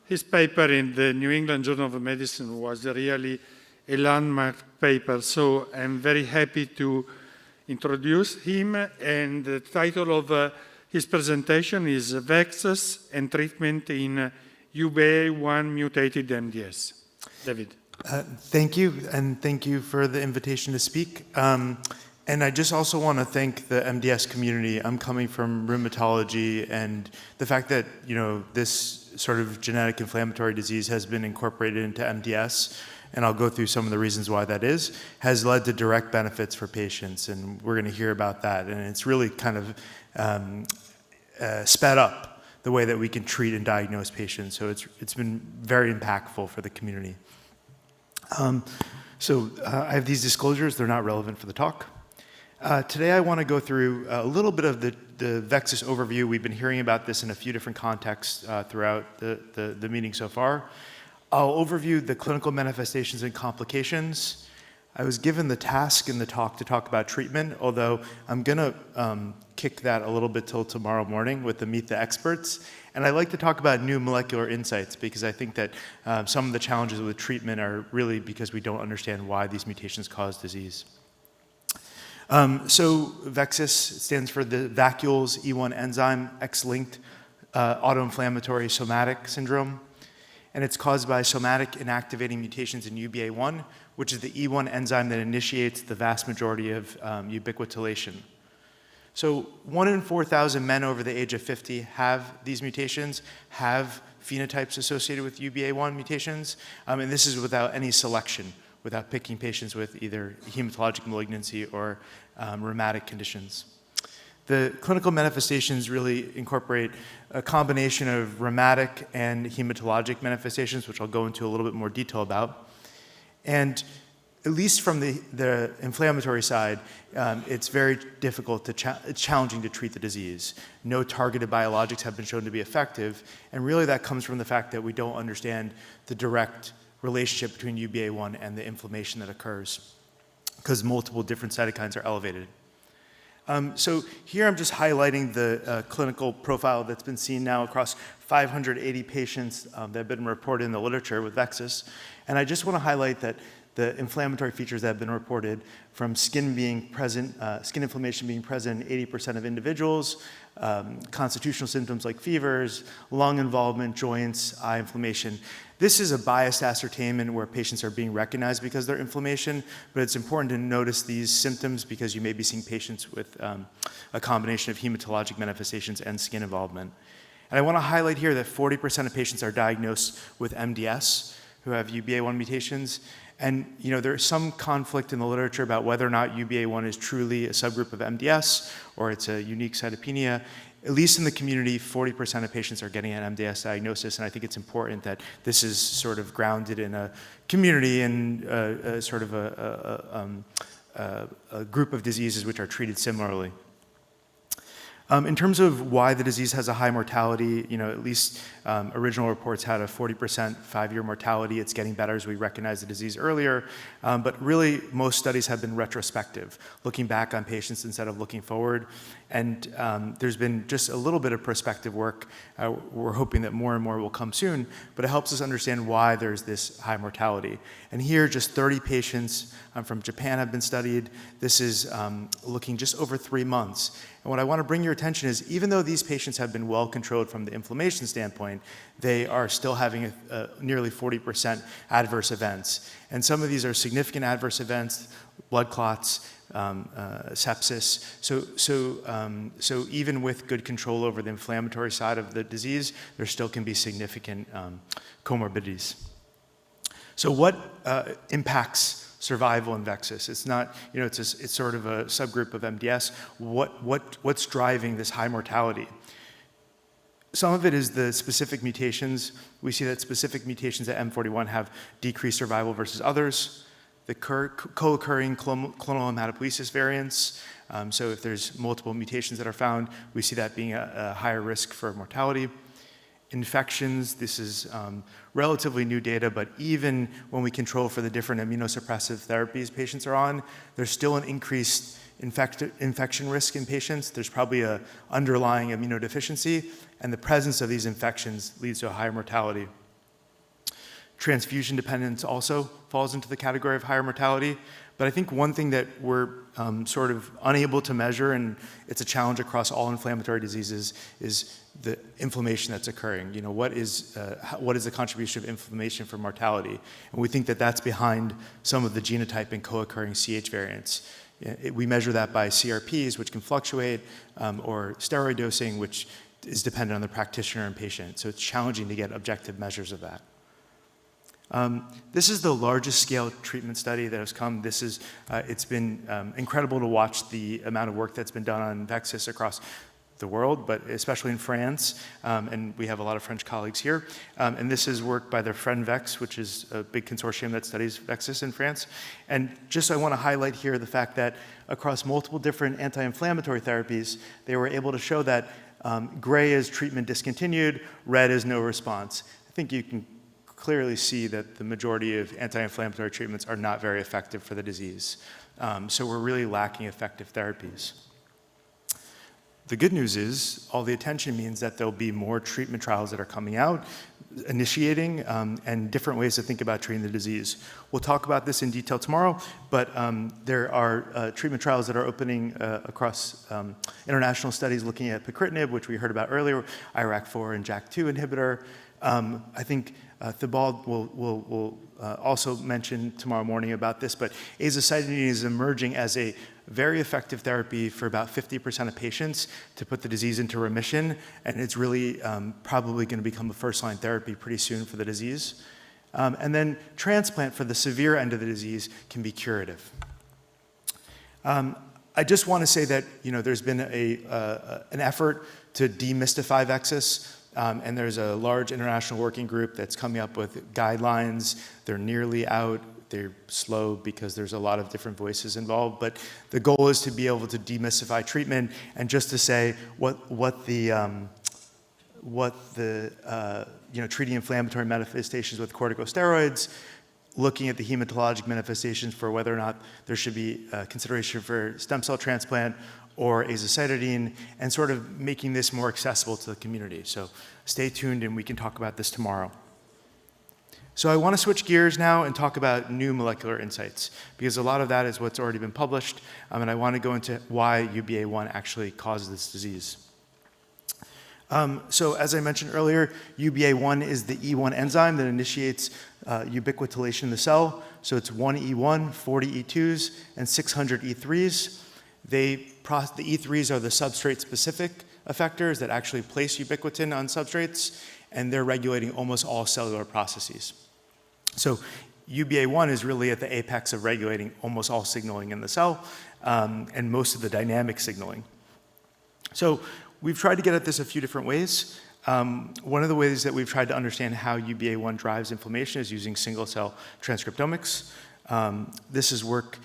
his paper in the New England Journal of Medicine was really a landmark paper. So I'm very happy to introduce him. And the title of his presentation is VEXAS and Treatment in UBA1 Mutated MDS. David. Thank you, and thank you for the invitation to speak. And I just also want to thank the MDS community. I'm coming from rheumatology, and the fact that this sort of genetic inflammatory disease has been incorporated into MDS, and I'll go through some of the reasons why that is, has led to direct benefits for patients, and we're going to hear about that. And it's really kind of sped up the way that we can treat and diagnose patients. So it's been very impactful for the community. I have these disclosures. They're not relevant for the talk. Today I want to go through a little bit of the VEXAS overview. We've been hearing about this in a few different contexts throughout the meeting so far. I'll overview the clinical manifestations and complications. I was given the task in the talk to talk about treatment, although I'm going to kick that a little bit till tomorrow morning with the Meet the Experts. And I'd like to talk about new molecular insights, because I think that some of the challenges with treatment are really because we don't understand why these mutations cause disease. So VEXAS stands for the vacuoles E1 enzyme X-linked autoinflammatory somatic syndrome. And it's caused by somatic inactivating mutations in UBA1, which is the E1 enzyme that initiates the vast majority of ubiquitination. So 1 in 4,000 men over the age of 50 have these mutations, have phenotypes associated with UBA1 mutations, and this is without any selection, without picking patients with either hematologic malignancy or rheumatic conditions. The clinical manifestations really incorporate a combination of rheumatic and hematologic manifestations, which I'll go into a little bit more detail about. And at least from the inflammatory side, it's very difficult it's challenging to treat the disease. No targeted biologics have been shown to be effective, and really that comes from the fact that we don't understand the direct relationship between UBA1 and the inflammation that occurs, because multiple different cytokines are elevated. So here I'm just highlighting the clinical profile that's been seen now across 580 patients that have been reported in the literature with VEXAS. And I just want to highlight that the inflammatory features that have been reported from skin being present, skin inflammation being present in 80% of individuals, constitutional symptoms like fevers, lung involvement, joints, eye inflammation. This is a biased ascertainment where patients are being recognized because of their inflammation, but it's important to notice these symptoms because you may be seeing patients with a combination of hematologic manifestations and skin involvement. And I want to highlight here that 40% of patients are diagnosed with MDS who have UBA1 mutations. And there's some conflict in the literature about whether or not UBA1 is truly a subgroup of MDS or it's a unique cytopenia. At least in the community, 40% of patients are getting an MDS diagnosis, and I think it's important that this is sort of grounded in a community and sort of a group of diseases which are treated similarly. In terms of why the disease has a high mortality, at least original reports had a 40% 5-year mortality. It's getting better as we recognize the disease earlier, but really most studies have been retrospective, looking back on patients instead of looking forward. And there's been just a little bit of prospective work. We're hoping that more and more will come soon, but it helps us understand why there's this high mortality. And here, just 30 patients from Japan have been studied. This is looking just over 3 months. And what I want to bring your attention is, even though these patients have been well controlled from the inflammation standpoint, they are still having nearly 40% adverse events. And some of these are significant adverse events, blood clots, sepsis. So even with good control over the inflammatory side of the disease, there still can be significant comorbidities. So what impacts survival in VEXAS? It's not, it's sort of a subgroup of MDS. What's driving this high mortality? Some of it is the specific mutations. We see that specific mutations at M41 have decreased survival versus others. The co-occurring clonal hematopoiesis variants. So if there's multiple mutations that are found, we see that being a higher risk for mortality. Infections, this is relatively new data, but even when we control for the different immunosuppressive therapies patients are on, there's still an increased infection risk in patients. There's probably an underlying immunodeficiency, and the presence of these infections leads to a higher mortality. Transfusion dependence also falls into the category of higher mortality. But I think one thing that we're sort of unable to measure, and it's a challenge across all inflammatory diseases, is the inflammation that's occurring. What is the contribution of inflammation for mortality? And we think that that's behind some of the genotype and co-occurring CH variants. We measure that by CRPs, which can fluctuate, or steroid dosing, which is dependent on the practitioner and patient. So it's challenging to get objective measures of that. This is the largest scale treatment study that has come. It's been incredible to watch the amount of work that's been done on VEXAS across the world, but especially in France, and we have a lot of French colleagues here. And this is work by the FRENVEX, which is a big consortium that studies VEXAS in France. And just I want to highlight here the fact that across multiple different anti-inflammatory therapies, they were able to show that gray is treatment discontinued, red is no response. I think you can clearly see that the majority of anti-inflammatory treatments are not very effective for the disease. So we're really lacking effective therapies. The good news is all the attention means that there'll be more treatment trials that are coming out, initiating, and different ways to think about treating the disease. We'll talk about this in detail tomorrow, but there are treatment trials that are opening across international studies looking at pacritinib, which we heard about earlier, IRAK4 and JAK2 inhibitor. I think Theobald will also mention tomorrow morning about this, but azacitidine is emerging as a very effective therapy for about 50% of patients to put the disease into remission, and it's really probably going to become a first-line therapy pretty soon for the disease. And then transplant for the severe end of the disease can be curative. I just want to say that there's been an effort to demystify VEXAS. And there's a large international working group that's coming up with guidelines. They're nearly out. They're slow because there's a lot of different voices involved. But the goal is to be able to demystify treatment and just to say what the treating inflammatory manifestations with corticosteroids, looking at the hematologic manifestations for whether or not there should be consideration for stem cell transplant or azacitidine, and sort of making this more accessible to the community. So stay tuned and we can talk about this tomorrow. So I want to switch gears now and talk about new molecular insights, because a lot of that is what's already been published, and I want to go into why UBA1 actually causes this disease. So as I mentioned earlier, UBA1 is the E1 enzyme that initiates ubiquitination in the cell. So it's 1 E1, 40 E2s, and 600 E3s. The E3s are the substrate-specific effectors that actually place ubiquitin on substrates, and they're regulating almost all cellular processes. So UBA1 is really at the apex of regulating almost all signaling in the cell, and most of the dynamic signaling. So we've tried to get at this a few different ways. One of the ways that we've tried to understand how UBA1 drives inflammation is using single-cell transcriptomics. This is work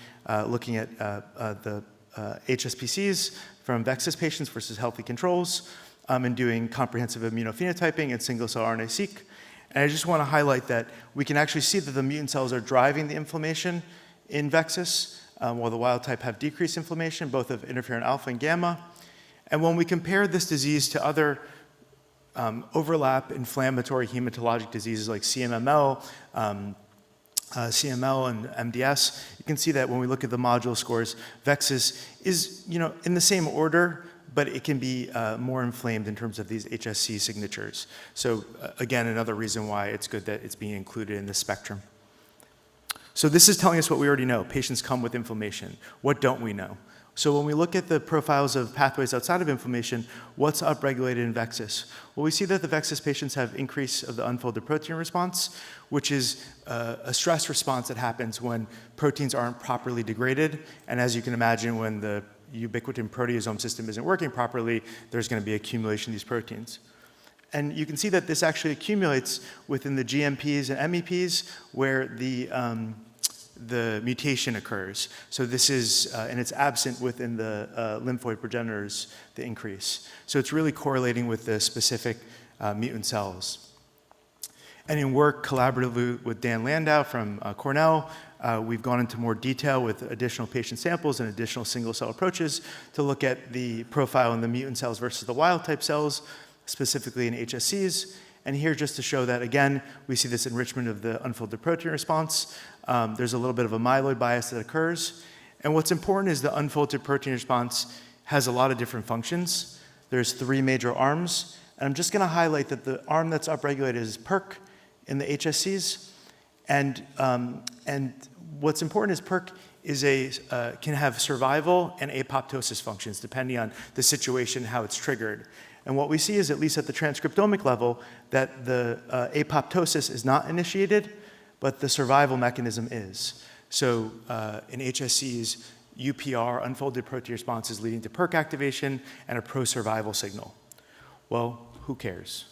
looking at the HSPCs from VEXAS patients versus healthy controls, and doing comprehensive immunophenotyping and single-cell RNA-seq. And I just want to highlight that we can actually see that the mutant cells are driving the inflammation in VEXAS, while the wild type have decreased inflammation, both of interferon alpha and gamma. And when we compare this disease to other overlap inflammatory hematologic diseases like CMML, CML and MDS, you can see that when we look at the module scores, VEXAS is in the same order, but it can be more inflamed in terms of these HSC signatures. So again, another reason why it's good that it's being included in the spectrum. So this is telling us what we already know. Patients come with inflammation. What don't we know? So when we look at the profiles of pathways outside of inflammation, what's upregulated in VEXAS? Well, we see that the VEXAS patients have increase of the unfolded protein response, which is a stress response that happens when proteins aren't properly degraded. And as you can imagine, when the ubiquitin proteasome system isn't working properly, there's going to be accumulation of these proteins. And you can see that this actually accumulates within the GMPs and MEPs where the mutation occurs. So this is, and it's absent within the lymphoid progenitors, the increase. So it's really correlating with the specific mutant cells. And in work collaboratively with Dan Landau from Cornell, we've gone into more detail with additional patient samples and additional single-cell approaches to look at the profile in the mutant cells versus the wild-type cells, specifically in HSCs. And here, just to show that, again, we see this enrichment of the unfolded protein response. There's a little bit of a myeloid bias that occurs. And what's important is the unfolded protein response has a lot of different functions. There's 3 major arms. And I'm just going to highlight that the arm that's upregulated is PERK in the HSCs. And what's important is PERK is can have survival and apoptosis functions, depending on the situation, how it's triggered. And what we see is, at least at the transcriptomic level, that the apoptosis is not initiated, but the survival mechanism is. So in HSCs, UPR, unfolded protein response, is leading to PERK activation and a pro-survival signal. Well, who cares?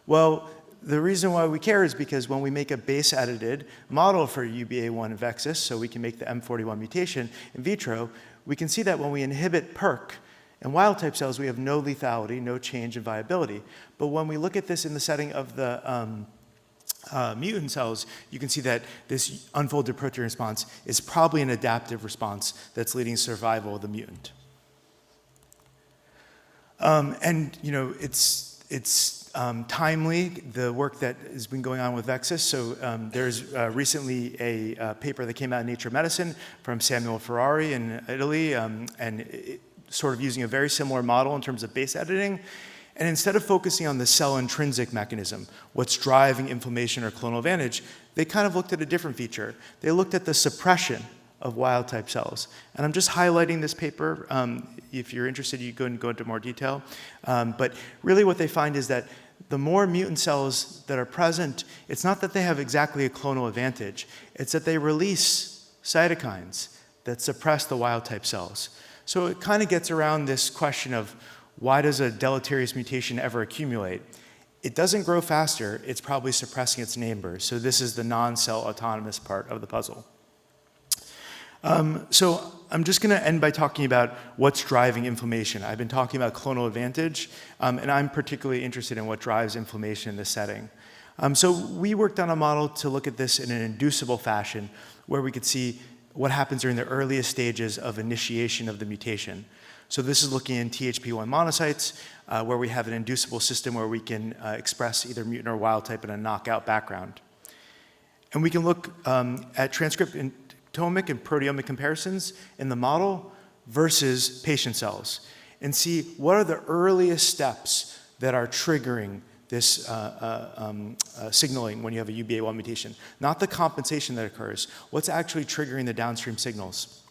Well, the reason why we care is because when we make a base-edited model for UBA1 and VEXAS, so we can make the M41 mutation in vitro, we can see that when we inhibit PERK, in wild-type cells, we have no lethality, no change in viability. But when we look at this in the setting of the mutant cells, you can see that this unfolded protein response is probably an adaptive response that's leading to survival of the mutant. And it's timely, the work that has been going on with VEXAS. So there's recently a paper that came out in Nature Medicine from Samuel Ferrari in Italy, sort of using a very similar model in terms of base editing. And instead of focusing on the cell intrinsic mechanism, what's driving inflammation or clonal advantage, they kind of looked at a different feature. They looked at the suppression of wild-type cells. And I'm just highlighting this paper. If you're interested, you can go into more detail. But really what they find is that the more mutant cells that are present, it's not that they have exactly a clonal advantage. It's that they release cytokines that suppress the wild-type cells. So it kind of gets around this question of why does a deleterious mutation ever accumulate? It doesn't grow faster, it's probably suppressing its neighbors. So this is the non-cell autonomous part of the puzzle. So I'm just going to end by talking about what's driving inflammation. I've been talking about clonal advantage, and I'm particularly interested in what drives inflammation in this setting. So we worked on a model to look at this in an inducible fashion, where we could see what happens during the earliest stages of initiation of the mutation. So this is looking in THP1 monocytes, where we have an inducible system where we can express either mutant or wild type in a knockout background. And we can look at transcriptomic and proteomic comparisons in the model versus patient cells and see what are the earliest steps that are triggering this signaling when you have a UBA1 mutation. Not the compensation that occurs, what's actually triggering the downstream signals.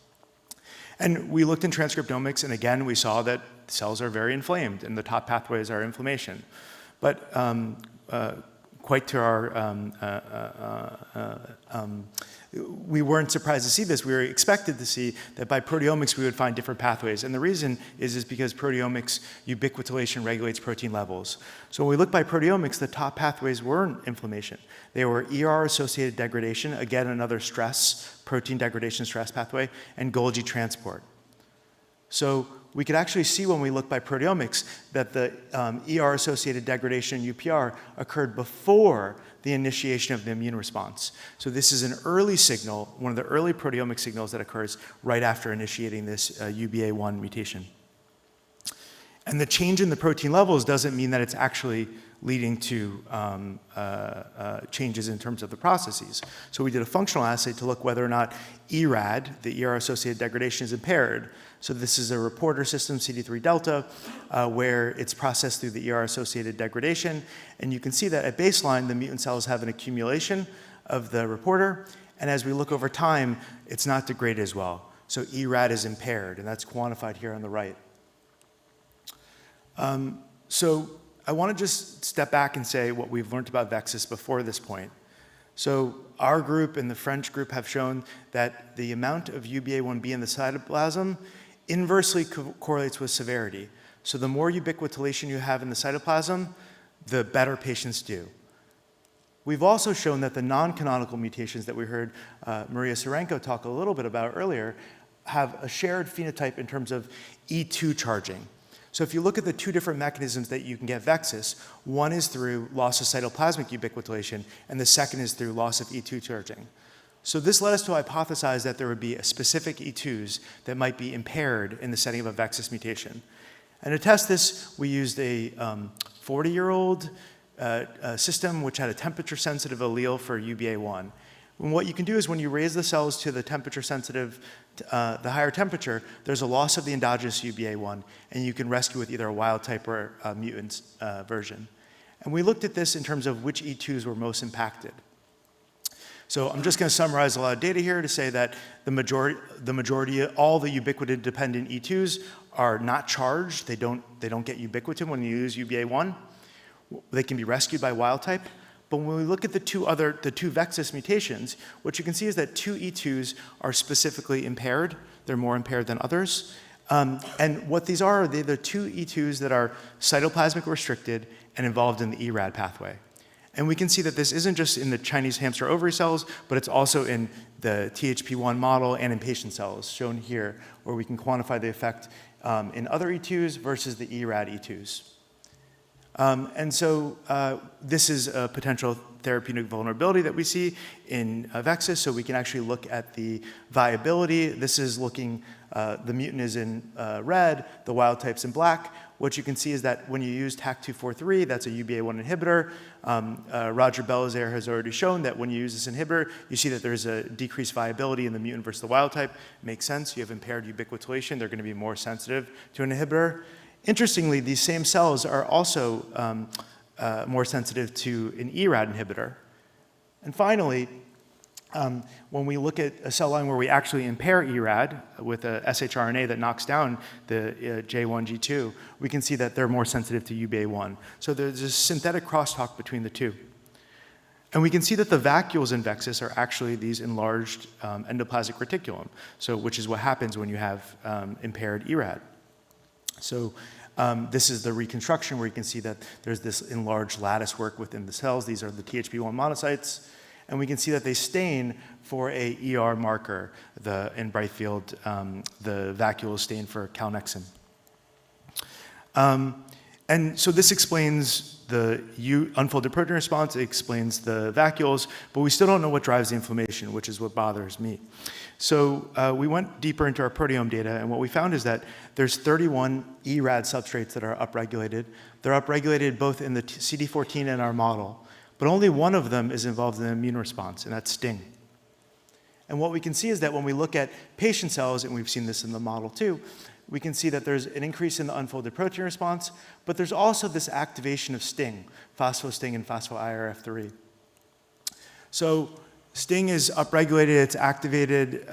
And we looked in transcriptomics, and again, we saw that cells are very inflamed, and the top pathways are inflammation. But quite to our, we weren't surprised to see this. We were expected to see that by proteomics we would find different pathways. And the reason is because proteomics ubiquitination regulates protein levels. So when we look by proteomics, the top pathways weren't inflammation. They were ER-associated degradation, again another stress, protein degradation stress pathway, and Golgi transport. So we could actually see when we look by proteomics that the ER-associated degradation in UPR occurred before the initiation of the immune response. So this is an early signal, one of the early proteomic signals that occurs right after initiating this UBA1 mutation. And the change in the protein levels doesn't mean that it's actually leading to changes in terms of the processes. So we did a functional assay to look whether or not ERAD, the ER-associated degradation, is impaired. So this is a reporter system, CD3 delta, where it's processed through the ER-associated degradation. And you can see that at baseline, the mutant cells have an accumulation of the reporter. And as we look over time, it's not degraded as well. So ERAD is impaired, and that's quantified here on the right. So I want to just step back and say what we've learned about VEXAS before this point. So our group and the French group have shown that the amount of UBA1B in the cytoplasm inversely correlates with severity. So the more ubiquitination you have in the cytoplasm, the better patients do. We've also shown that the non-canonical mutations that we heard Maria Serenko talk a little bit about earlier have a shared phenotype in terms of E2 charging. So if you look at the two different mechanisms that you can get VEXAS, one is through loss of cytoplasmic ubiquitination, and the second is through loss of E2 charging. So this led us to hypothesize that there would be a specific E2s that might be impaired in the setting of a VEXAS mutation. And to test this, we used a 40-year-old system which had a temperature-sensitive allele for UBA1. And what you can do is when you raise the cells to the temperature-sensitive, the higher temperature, there's a loss of the endogenous UBA1, and you can rescue with either a wild type or a mutant version. And we looked at this in terms of which E2s were most impacted. So I'm just going to summarize a lot of data here to say that the majority, all the ubiquitin-dependent E2s are not charged. They don't get ubiquitin when you use UBA1. They can be rescued by wild type. But when we look at the two VEXAS mutations, what you can see is that two E2s are specifically impaired. They're more impaired than others. And what these are, they're the two E2s that are cytoplasmic restricted and involved in the ERAD pathway. And we can see that this isn't just in the Chinese hamster ovary cells, but it's also in the THP1 model and in patient cells, shown here, where we can quantify the effect in other E2s versus the ERAD E2s. And so this is a potential therapeutic vulnerability that we see in VEXAS, so we can actually look at the viability. This is looking, the mutant is in red, the wild type's in black. What you can see is that when you use TAC243, that's a UBA1 inhibitor. Roger Belizaire has already shown that when you use this inhibitor, you see that there's a decreased viability in the mutant versus the wild type. Makes sense, you have impaired ubiquitination, they're gonna be more sensitive to an inhibitor. Interestingly, these same cells are also more sensitive to an ERAD inhibitor. And finally, when we look at a cell line where we actually impair ERAD with a shRNA that knocks down the J1, G2, we can see that they're more sensitive to UBA1. So there's a synthetic crosstalk between the two. And we can see that the vacuoles in VEXAS are actually these enlarged endoplasmic reticulum, so which is what happens when you have impaired ERAD. So this is the reconstruction where you can see that there's this enlarged lattice work within the cells. These are the THP1 monocytes. And we can see that they stain for a ER marker. In bright field, the vacuoles stain for calnexin. And so this explains the unfolded protein response, it explains the vacuoles, but we still don't know what drives the inflammation, which is what bothers me. So we went deeper into our proteome data, and what we found is that there's 31 ERAD substrates that are upregulated. They're upregulated both in the CD14 and our model, but only one of them is involved in the immune response, and that's STING. And what we can see is that when we look at patient cells, and we've seen this in the model too, we can see that there's an increase in the unfolded protein response, but there's also this activation of STING, phospho-STING and phospho-IRF3. So STING is upregulated, it's activated,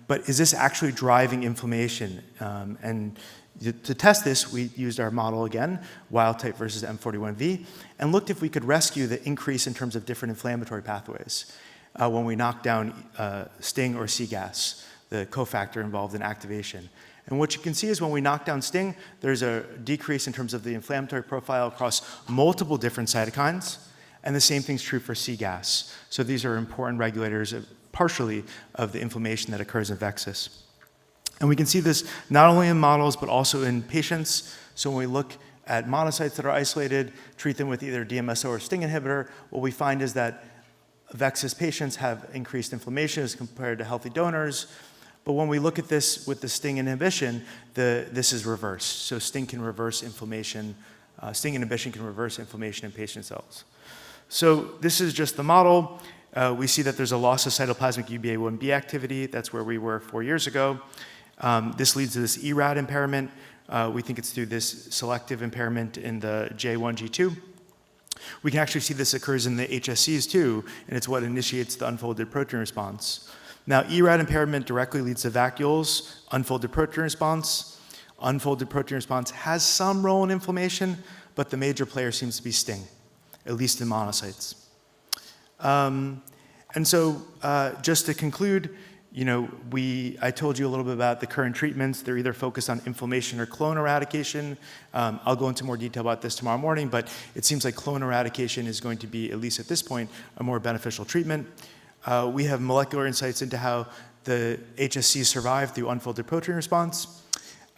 but is this actually driving inflammation? And to test this, we used our model again, wild type versus M41V, and looked if we could rescue the increase in terms of different inflammatory pathways when we knock down STING or CGAS, the cofactor involved in activation. And what you can see is when we knock down STING, there's a decrease in terms of the inflammatory profile across multiple different cytokines, and the same thing's true for CGAS. So these are important regulators partially of the inflammation that occurs in VEXAS. And we can see this not only in models, but also in patients. So when we look at monocytes that are isolated, treat them with either DMSO or STING inhibitor, what we find is that VEXAS patients have increased inflammation as compared to healthy donors. But when we look at this with the STING inhibition, this is reversed. So STING can reverse inflammation. STING inhibition can reverse inflammation in patient cells. So this is just the model. We see that there's a loss of cytoplasmic UBA1B activity. That's where we were 4 years ago. This leads to this ERAD impairment. We think it's through this selective impairment in the J1, G2. We can actually see this occurs in the HSCs too, and it's what initiates the unfolded protein response. Now, ERAD impairment directly leads to vacuoles, unfolded protein response. Unfolded protein response has some role in inflammation, but the major player seems to be STING, at least in monocytes. And so just to conclude, I told you a little bit about the current treatments. They're either focused on inflammation or clone eradication. I'll go into more detail about this tomorrow morning, but it seems like clone eradication is going to be, at least at this point, a more beneficial treatment. We have molecular insights into how the HSCs survive through unfolded protein response.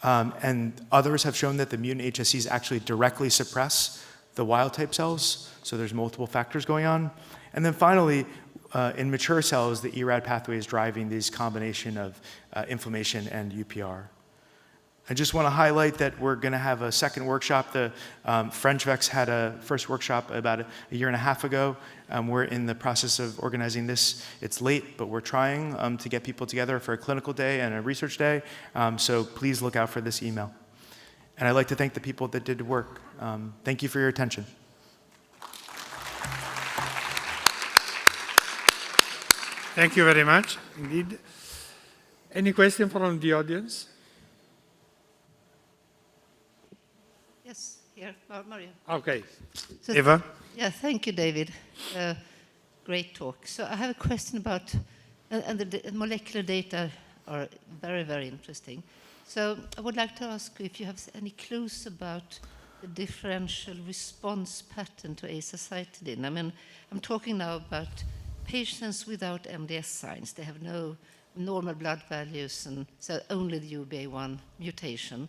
And others have shown that the mutant HSCs actually directly suppress the wild type cells. So there's multiple factors going on. And then finally, in mature cells, the ERAD pathway is driving this combination of inflammation and UPR. I just want to highlight that we're going to have a second workshop. The French VEX had a first workshop about a year and a half ago. We're in the process of organizing this. It's late, but we're trying to get people together for a clinical day and a research day. So please look out for this email. And I'd like to thank the people that did the work. Thank you for your attention. Thank you very much, indeed. Any question from the audience? Yes, here, Maria. Okay. So, Eva? Yeah, thank you, David. Great talk. So I have a question about, and the molecular data are very, very interesting. So I would like to ask you if you have any clues about the differential response pattern to azacitidine. I mean, I'm talking now about patients without MDS signs. They have no normal blood values, and so only the UBA1 mutation.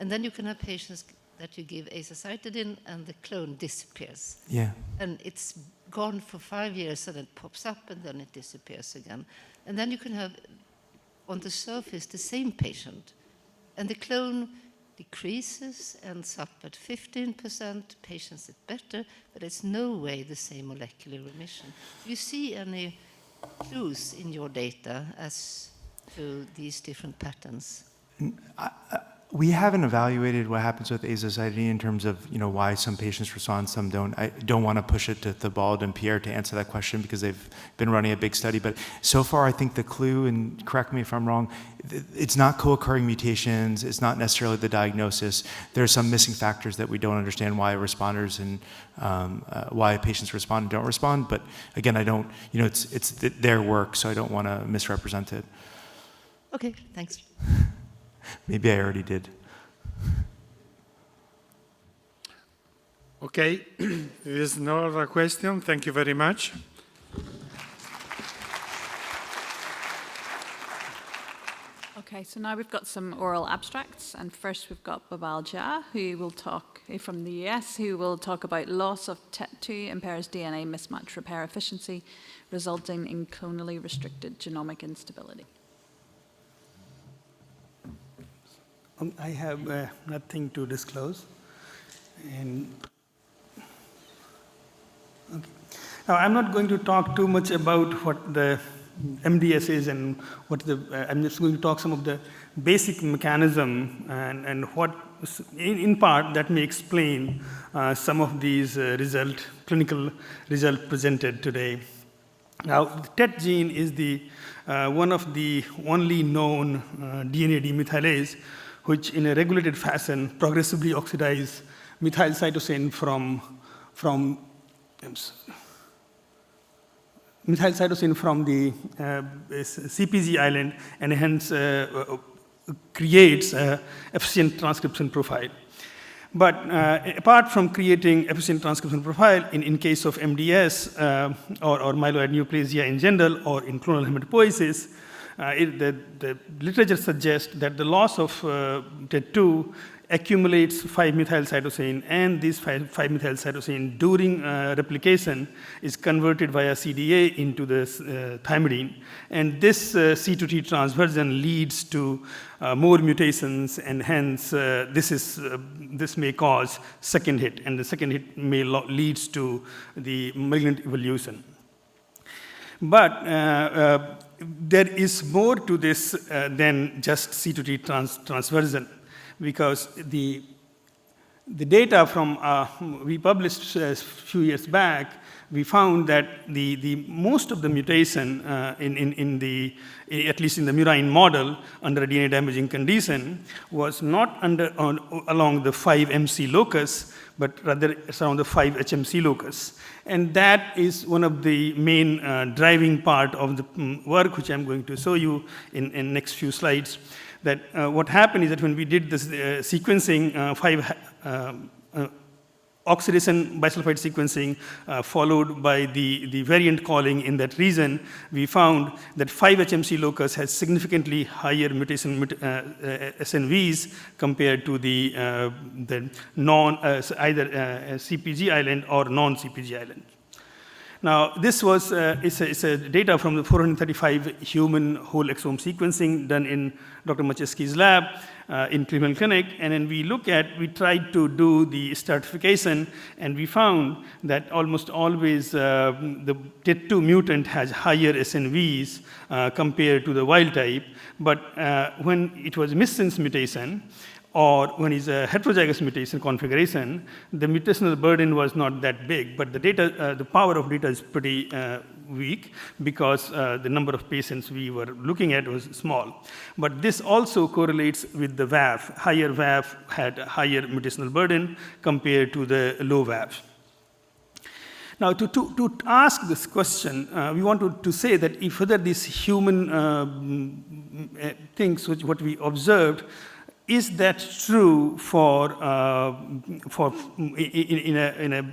And then you can have patients that you give azacitidine and the clone disappears. Yeah. And it's gone for 5 years and it pops up and then it disappears again. And then you can have on the surface the same patient. And the clone decreases, ends up at 15%, patients get better, but it's no way the same molecular remission. Do you see any clues in your data as to these different patterns? We haven't evaluated what happens with azacitidine in terms of why some patients respond, some don't. I don't want to push it to Theobald and Pierre to answer that question because they've been running a big study. But so far, I think the clue, and correct me if I'm wrong, it's not co-occurring mutations. It's not necessarily the diagnosis. There are some missing factors that we don't understand why responders and why patients respond and don't respond. But again, I don't. It's their work, so I don't want to misrepresent it. Okay, thanks. Maybe I already did. Okay, there is no other question. Thank you very much. Okay, so now we've got some oral abstracts, and first we've got Babal K, who will talk from the US, who will talk about loss of TET2 impairs DNA mismatch repair efficiency, resulting in clonally restricted genomic instability. I have nothing to disclose. And okay. Now, I'm not going to talk too much about what the MDS is and what I'm just going to talk some of the basic mechanism and what, in part, that may explain some of these clinical results presented today. Now, the TET gene is one of the only known DNA demethylase which in a regulated fashion progressively oxidize methyl cytosine from the CPG island, and hence creates an efficient transcription profile. But apart from creating efficient transcription profile, in case of MDS or myeloid neoplasia in general, or in clonal hematopoiesis, the literature suggests that the loss of TET2 accumulates 5-methylcytosine, and this 5-methylcytosine during replication is converted via CDA into this thymidine. And this C to T transversion leads to more mutations, and hence this may cause second hit, and the second hit may leads to the malignant evolution. But there is more to this than just C to T transversion, because the data from we published a few years back, we found that the most of the mutation at least in the murine model under a DNA damaging condition was not along the 5-MC locus, but rather it's around the 5-HMC locus. And that is one of the main driving part of the work, which I'm going to show you in next few slides. That what happened is that when we did this sequencing, oxidation bisulfite sequencing followed by the variant calling in that region, we found that 5-HMC locus has significantly higher mutation SNVs compared to the either CPG island or non-CPG island. Now, this was it's a data from the 435 human whole exome sequencing done in Dr. Maciejewski's lab in Cleveland Clinic. And then we tried to do the stratification, and we found that almost always the TET2 mutant has higher SNVs compared to the wild type. But when it was missense mutation, or when it's a heterozygous mutation configuration, the mutational burden was not that big, but the data, the power of data is pretty weak because the number of patients we were looking at was small. But this also correlates with the VAF. Higher VAF had higher mutational burden compared to the low VAF. Now, to ask this question, we want to say that if whether these human things, what we observed, is that true for in a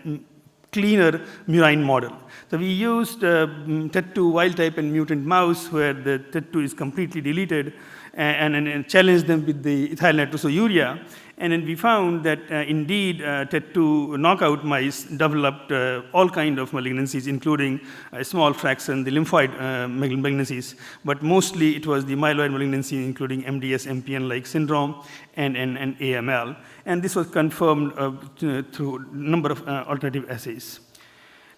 cleaner murine model? So we used TET2 wild type and mutant mouse where the TET2 is completely deleted, and challenged them with the ethyl nitrosourea. And then we found that indeed TET2 knockout mice developed all kinds of malignancies, including a small fraction, the lymphoid malignancies, but mostly it was the myeloid malignancy, including MDS, MPN-like syndrome, and AML. And this was confirmed through a number of alternative assays.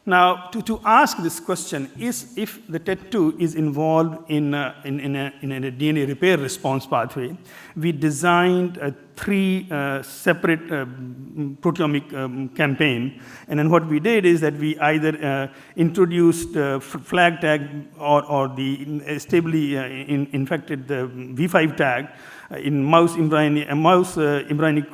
Now, to ask this question is if the TET2 is involved in a DNA repair response pathway, we designed 3 separate proteomic campaign. And then what we did is that we either introduced flag tag or the stably infected the V5 tag in mouse embryonic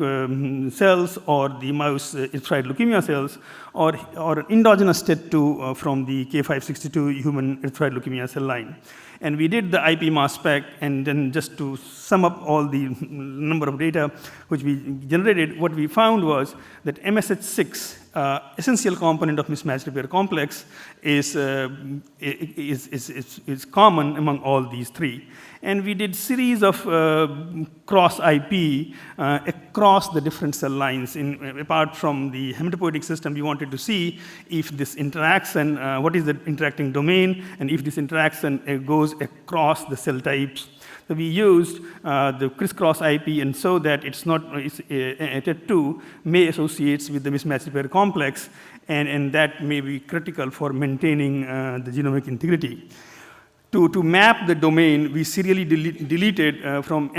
cells or the mouse erythroid leukemia cells, or endogenous TET2 from the K562 human erythroid leukemia cell line. And we did the IP mass spec, and then just to sum up all the number of data which we generated, what we found was that MSH6, essential component of mismatch repair complex, is common among all these 3. And we did series of cross IP across the different cell lines. Apart from the hematopoietic system, we wanted to see if this interaction, what is the interacting domain, and if this interaction goes across the cell types. So we used the crisscross IP, and so that it's not TET2 may associates with the mismatch repair complex, and that may be critical for maintaining the genomic integrity. To map the domain, we serially deleted from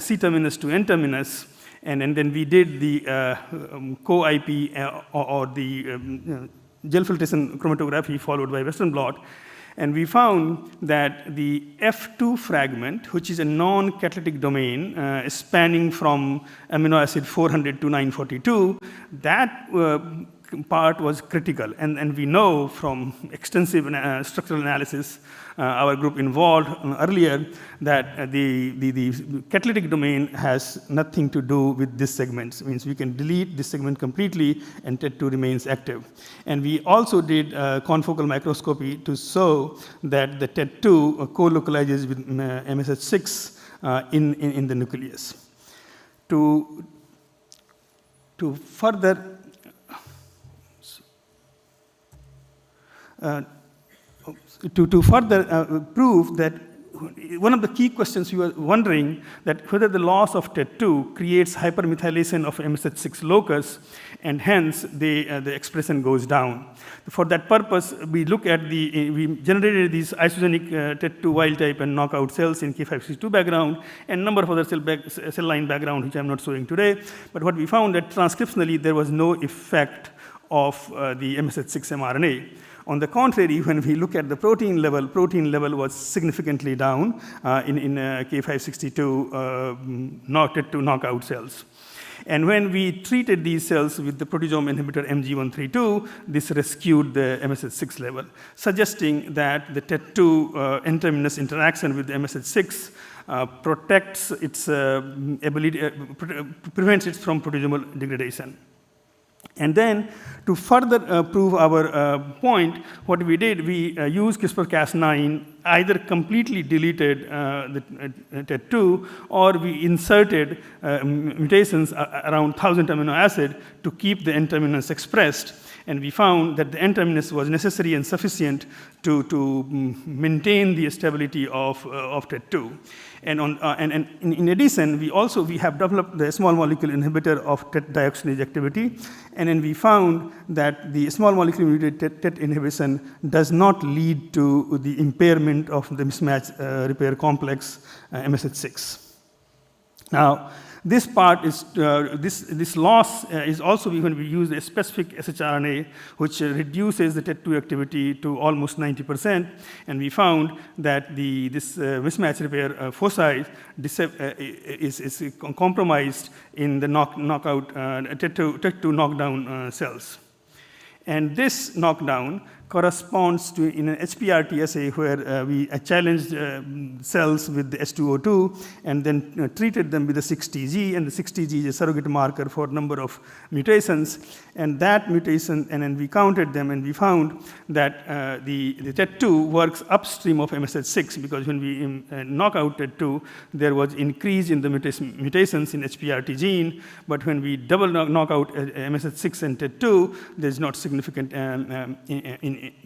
C-terminus to N-terminus, and then we did the co-IP or the gel filtration chromatography followed by Western blot. And we found that the F2 fragment, which is a non-catalytic domain spanning from amino acid 400 to 942, that part was critical. And we know from extensive structural analysis our group involved earlier that the catalytic domain has nothing to do with this segment. It means we can delete this segment completely and TET2 remains active. And we also did confocal microscopy to show that the TET2 co-localizes with MSH6 in the nucleus. To to further prove that one of the key questions you were wondering that whether the loss of TET2 creates hypermethylation of MSH6 locus, and hence the expression goes down. For that purpose, we look at we generated these isogenic TET2 wild type and knockout cells in K562 background and number of other cell line background, which I'm not showing today. But what we found that transcriptionally there was no effect of the MSH6 mRNA. On the contrary, when we look at the protein level was significantly down in K562 TET2 knockout cells. And when we treated these cells with the proteasome inhibitor MG132, this rescued the MSH6 level, suggesting that the TET2 N-terminus interaction with the MSH6 protects its prevents it from proteasomal degradation. And then, to further prove our point, what we did, we used CRISPR-Cas9, either completely deleted the TET2, or we inserted mutations around 1,000 amino acid to keep the N-terminus expressed. And we found that the N-terminus was necessary and sufficient to maintain the stability of TET2. And in addition, we have developed the small molecule inhibitor of TET dioxinase activity, and then we found that the small molecule mediated TET inhibition does not lead to the impairment of the mismatch repair complex MSH6. Now, this part is this loss is also when we use a specific shRNA, which reduces the TET2 activity to almost 90%, and we found that this mismatch repair foci is compromised in the knockout TET2 knockdown cells, and this knockdown corresponds to in an HPRT assay where we challenged cells with the H2O2 and then treated them with the 6TG, and the 6TG is a surrogate marker for number of mutations, and that mutation, and then we counted them, and we found that the TET2 works upstream of MSH6, because when we knock out TET2, there was increase in the mutations in HPRT gene, but when we double knock out MSH6 and TET2, there's not significant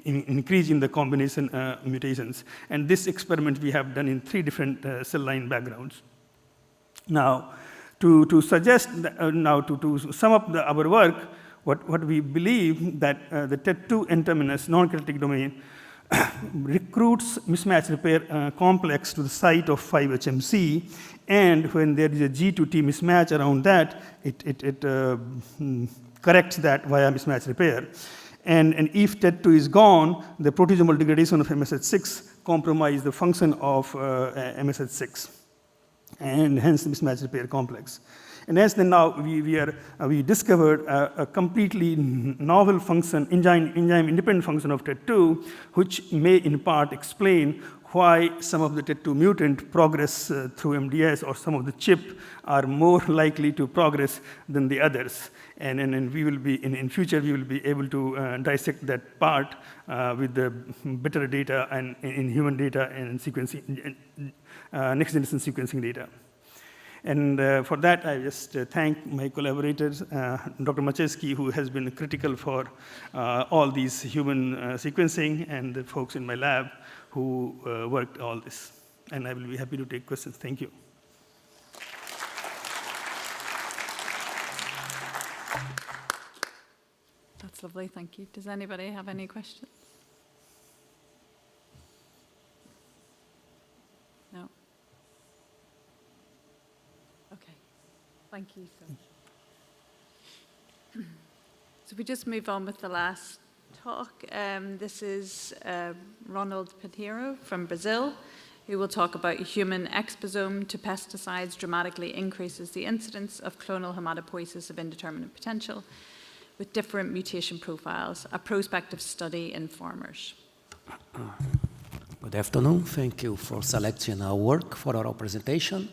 increase in the combination mutations. And this experiment we have done in 3 different cell line backgrounds. Now, to suggest, to sum up our work, what we believe that the TET2 N-terminus non-kinetic domain recruits mismatch repair complex to the site of 5-HMC, and when there is a G to T mismatch around that, it corrects that via mismatch repair. And if TET2 is gone, the proteasomal degradation of MSH6 compromises the function of MSH6, and hence the mismatch repair complex. And as then now we discovered a completely novel function, enzyme independent function of TET2, which may in part explain why some of the TET2 mutant progress through MDS, or some of the CHIP are more likely to progress than the others. And we will be, in future, we will be able to dissect that part with the better data and in human data and sequencing, next generation sequencing data. And for that, I just thank my collaborators, Dr. Macheski, who has been critical for all these human sequencing, and the folks in my lab who worked all this. And I will be happy to take questions. Thank you. That's lovely, thank you. Does anybody have any questions? No? Okay, thank you so much. So we just move on with the last talk. This is Ronald Pinheiro from Brazil, who will talk about human exposome to pesticides dramatically increases the incidence of clonal hematopoiesis of indeterminate potential with different mutation profiles, a prospective study in farmers. Good afternoon. Thank you for selecting our work for our presentation.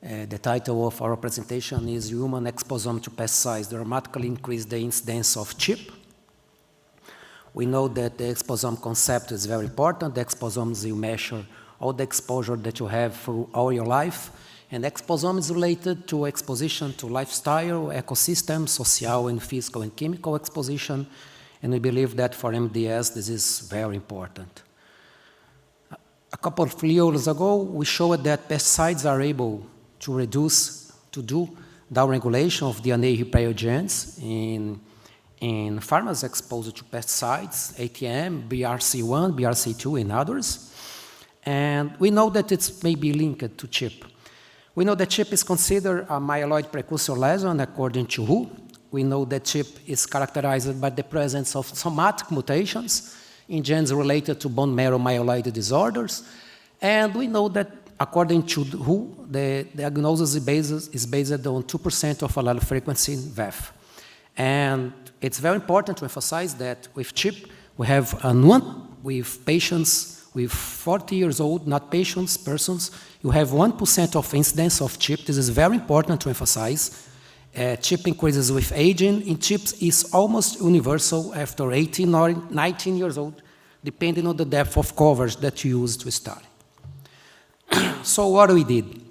The title of our presentation is Human Exposome to Pesticides Dramatically Increase the Incidence of CHIP. We know that the exposome concept is very important. The exposomes, you measure all the exposure that you have through all your life, And exposome is related to exposition to lifestyle, ecosystem, social and physical and chemical exposition. And we believe that for MDS, this is very important. A couple of years ago, we showed that pesticides are able to do downregulation of DNA repair genes in farmers exposed to pesticides, ATM, BRC1, BRC2, and others. And we know that it may be linked to CHIP. We know that CHIP is considered a myeloid precursor lesion according to WHO. We know that CHIP is characterized by the presence of somatic mutations in genes related to bone marrow myeloid disorders. And we know that according to WHO, the diagnosis is based on 2% of allele frequency in VEF. And it's very important to emphasize that with CHIP, we have with patients with 40 years old, not patients, persons, you have 1% of incidence of CHIP. This is very important to emphasize. CHIP increases with aging, and CHIP is almost universal after 18 or 19 years old, depending on the depth of coverage that you use to study. So what we did?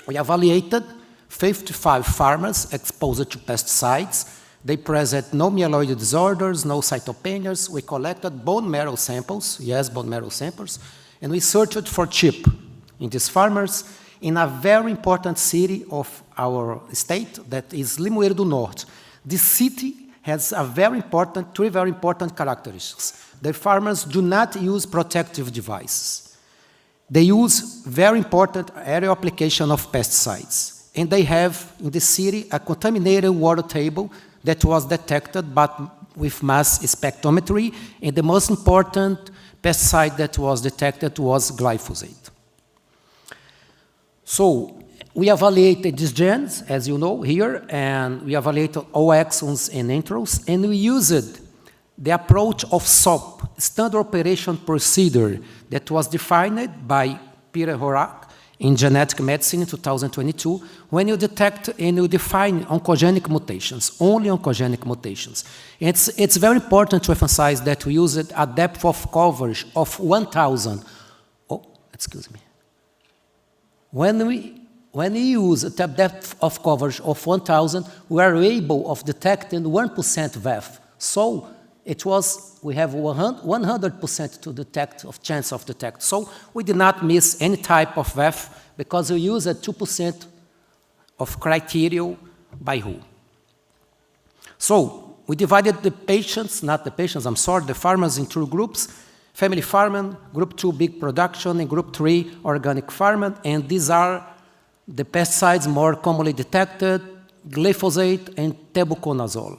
We evaluated 55 farmers exposed to pesticides. They present no myeloid disorders, no cytopenias. We collected bone marrow samples, yes, bone marrow samples, and we searched for CHIP in these farmers in a very important city of our state, that is Limoeiro do Norte. This city has three very important characteristics. The farmers do not use protective devices. They use very important aerial application of pesticides. And they have in the city a contaminated water table that was detected but with mass spectrometry, and the most important pesticide that was detected was glyphosate. So we evaluated these genes, as you know here, and we evaluated all exons and introns, and we used the approach of SOP, Standard Operation Procedure, that was defined by Peter Horak in Genetic Medicine in 2022, when you detect and you define oncogenic mutations, only oncogenic mutations. It's very important to emphasize that we used a depth of coverage of 1,000. Oh, excuse me. When we use a depth of coverage of 1,000, we are able of detecting 1% VEF. So we have 100% to detect of chance of detect. So we did not miss any type of VEF because we used 2% of criteria by WHO. So we divided the patients, the farmers in two groups: family farming, group 2 big production, and group 3 organic farming, and these are the pesticides more commonly detected: glyphosate and tebuconazole.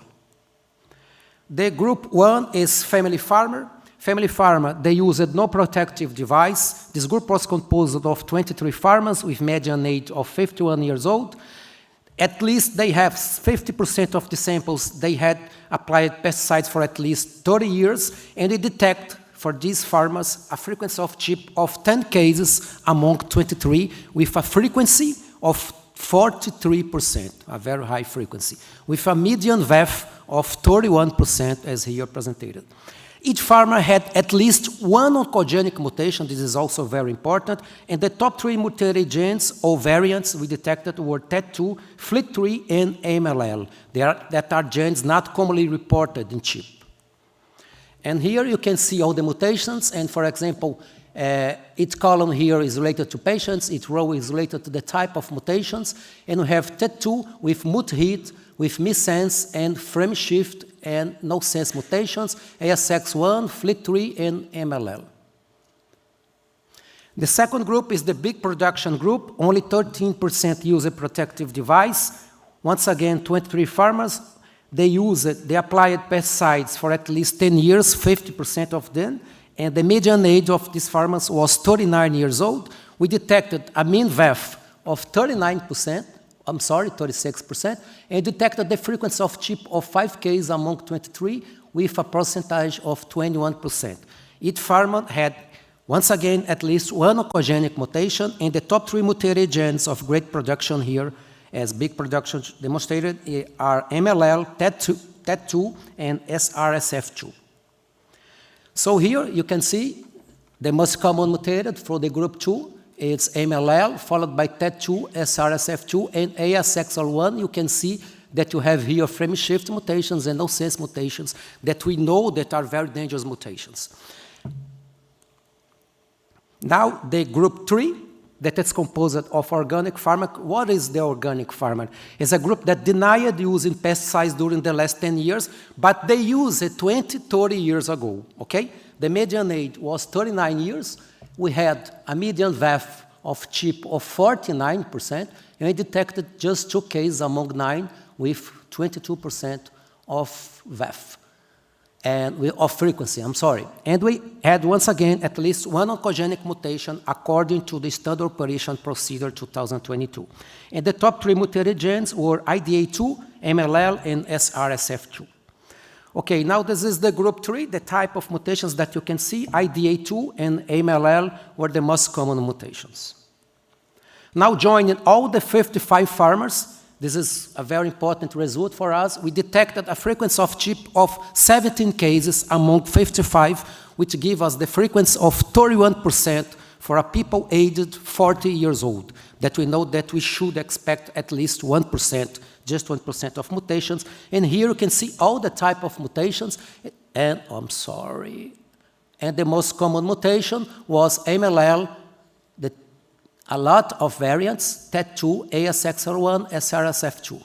The group 1 is family farmer. Family farmer, they used no protective device. This group was composed of 23 farmers with median age of 51 years old. At least they have 50% of the samples, they had applied pesticides for at least 30 years, and they detect for these farmers a frequency of CHIP of 10 cases among 23 with a frequency of 43%, a very high frequency, with a median VEF of 31%, as here presented. Each farmer had at least one oncogenic mutation. This is also very important. And the top 3 mutated genes or variants we detected were TET2, FLT3, and MLL. That are genes not commonly reported in CHIP. And here you can see all the mutations. And for example, each column here is related to patients. Each row is related to the type of mutations. And we have TET2 with mut-hit, with missense and frame shift and no sense mutations, ASX1, FLT3, and MLL. The second group is the big production group. Only 13% use a protective device. Once again, 23 farmers. They applied pesticides for at least 10 years, 50% of them, and the median age of these farmers was 39 years old. We detected a mean VEF of 36%, and detected the frequency of CHIP of 5 cases among 23 with a percentage of 21%. Each farmer had, once again, at least one oncogenic mutation, and the top 3 mutated genes of great production here, as big production demonstrated, are MLL, TET2, and SRSF2. So here you can see the most common mutated for the group 2 it's MLL, followed by TET2, SRSF2, and ASXL1. You can see that you have here frame shift mutations and no-sense mutations that we know that are very dangerous mutations. Now, the group 3, that is composed of organic pharma. What is the organic pharma? It's a group that denied using pesticides during the last 10 years, but they used it 20, 30 years ago, okay? The median age was 39 years. We had a median VAF of CHIP of 49%, and we detected just 2 cases among 9 with 22% of VAF, and of frequency, I'm sorry. And we had, once again, at least one oncogenic mutation according to the standard operation procedure 2022. And the top 3 mutated genes were IDA2, MLL, and SRSF2. Okay, now this is the group 3, the type of mutations that you can see. IDA2 and MLL were the most common mutations. Now joining all the 55 farmers, this is a very important result for us. We detected a frequency of CHIP of 17 cases among 55, which give us the frequency of 31% for a people aged 40 years old, that we know that we should expect at least 1%, just 1% of mutations. And here you can see all the type of mutations, and I'm sorry. And the most common mutation was MLL, a lot of variants, TET2, ASXL1, SRSF2.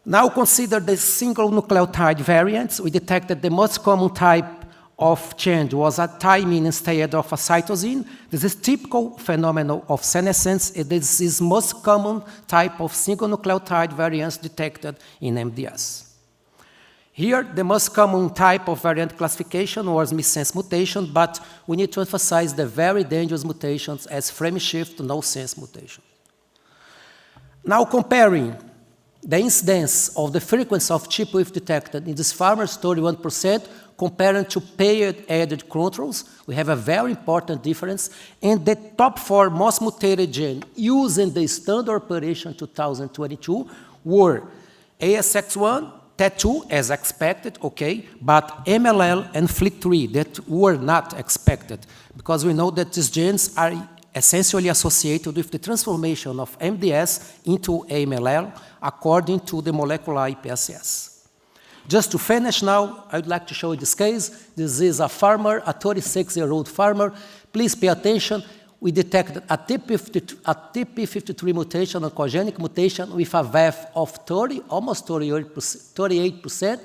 Now consider the single nucleotide variants. We detected the most common type of change was a thymine instead of a cytosine. This is typical phenomenon of senescence. This is most common type of single nucleotide variants detected in MDS. Here, the most common type of variant classification was missense mutation, but we need to emphasize the very dangerous mutations as frame shift no-sense mutation. Now comparing the incidence of the frequency of CHIP we've detected in these farmers, 31%, comparing to paired-added controls, we have a very important difference. And the top 4 most mutated genes using the standard operation 2022 were ASX1, TET2, as expected, okay, but MLL and FLT3 that were not expected, because we know that these genes are essentially associated with the transformation of MDS into AMLL according to the molecular IPSS. Just to finish now, I'd like to show you this case. This is a farmer, a 36-year-old farmer. Please pay attention. We detected a TP53 mutation, a oncogenic mutation with a VAF of 30, almost 38%,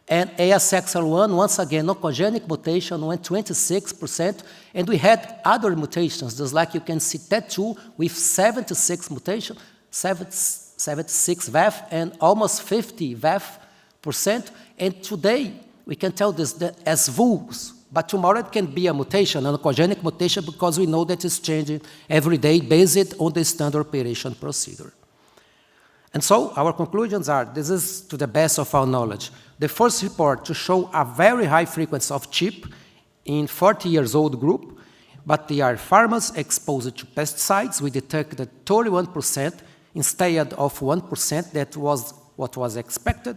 and ASXL1, once again, oncogenic mutation, went 26%, and we had other mutations, just like you can see TET2 with 76 mutation, 76 VAF, and almost 50 VAF%, and today we can tell this as VULs. But tomorrow it can be a mutation, an oncogenic mutation, because we know that it's changing every day based on the standard operation procedure. And so our conclusions are, this is to the best of our knowledge. The first report to show a very high frequency of CHIP in 40 years old group, but they are farmers exposed to pesticides. We detected 31% instead of 1%, that was what was expected.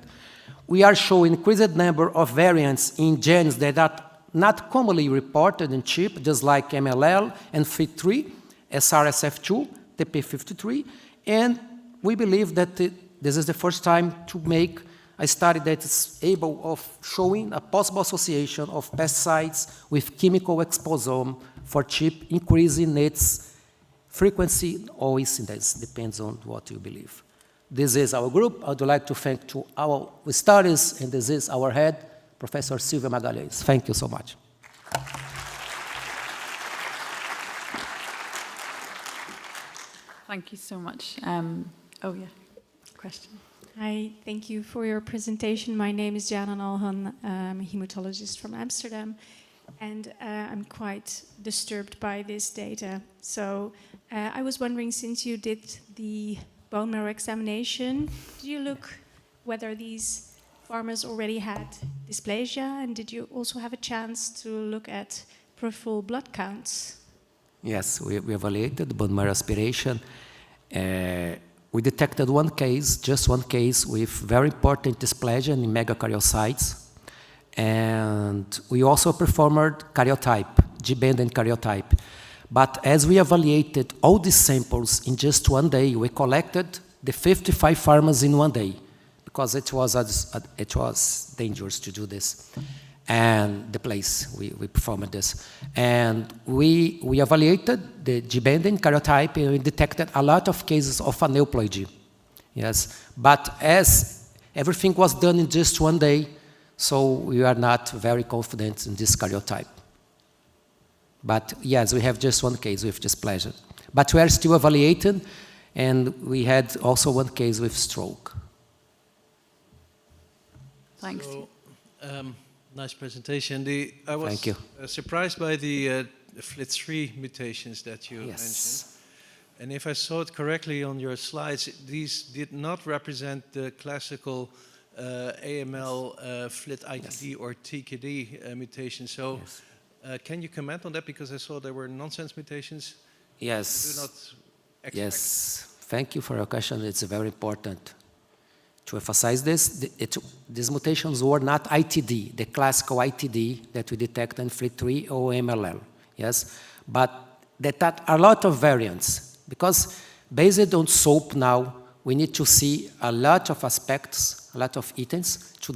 We are showing increased number of variants in genes that are not commonly reported in CHIP, just like MLL and FLT3, SRSF2, TP53, and we believe that this is the first time to make a study that is able of showing a possible association of pesticides with chemical exposome for CHIP, increasing its frequency or incidence, depends on what you believe. This is our group. I would like to thank to our studies, and this is our head, Professor Silvia Magalhães. Thank you so much. Thank you so much. Oh yeah, question. Hi, thank you for your presentation. My name is Jana Nalhan. I'm a hematologist from Amsterdam, and I'm quite disturbed by this data. So I was wondering, since you did the bone marrow examination, did you look whether these farmers already had dysplasia, and did you also have a chance to look at peripheral blood counts? Yes, we evaluated bone marrow aspiration. We detected one case, just one case, with very important dysplasia in megakaryocytes. And we also performed karyotype, dependent karyotype. But as we evaluated all these samples in just 1 day, we collected the 55 farmers in 1 day, because it was dangerous to do this. And the place we performed this. And we evaluated the dependent karyotype, and we detected a lot of cases of aneuploidy. Yes, but as everything was done in just 1 day, so we are not very confident in this karyotype. But yes, we have just 1 case with dysplegia. But we are still evaluating, and we had also 1 case with stroke. Thanks. So, nice presentation. I was Thank you. Surprised by the FLT3 mutations that you mentioned. And if I saw it correctly on your slides, these did not represent the classical AML FLT-ITD or TKD mutation. So can you comment on that? Because I saw there were nonsense mutations. Yes. Do not expect. Yes. Thank you for your question. It's very important to emphasize this. These mutations were not ITD, the classical ITD that we detect in FLT3 or MLL. Yes, but that are a lot of variants. Because based on SOAP now, we need to see a lot of aspects, a lot of items to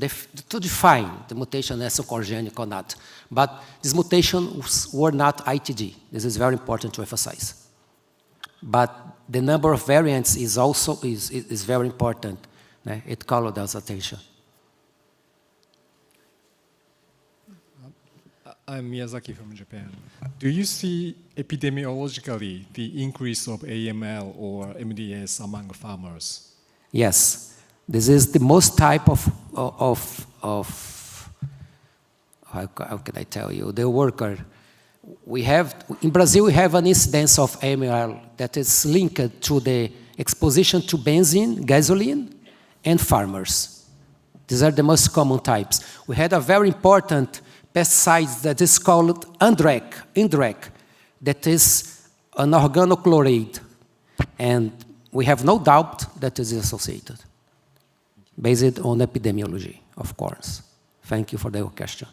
define the mutation as oncogenic or not. But these mutations were not ITD. This is very important to emphasize. But the number of variants is also is very important. It called us attention. I'm Miyazaki from Japan. Do you see epidemiologically the increase of AML or MDS among farmers? Yes. This is the most type of how can I tell you, the worker. We have, in Brazil, we have an incidence of AML that is linked to the exposition to benzene, gasoline, and farmers. These are the most common types. We had a very important pesticide that is called Indrec, that is an organochloride. And we have no doubt that it is associated, based on epidemiology, of course. Thank you for the question.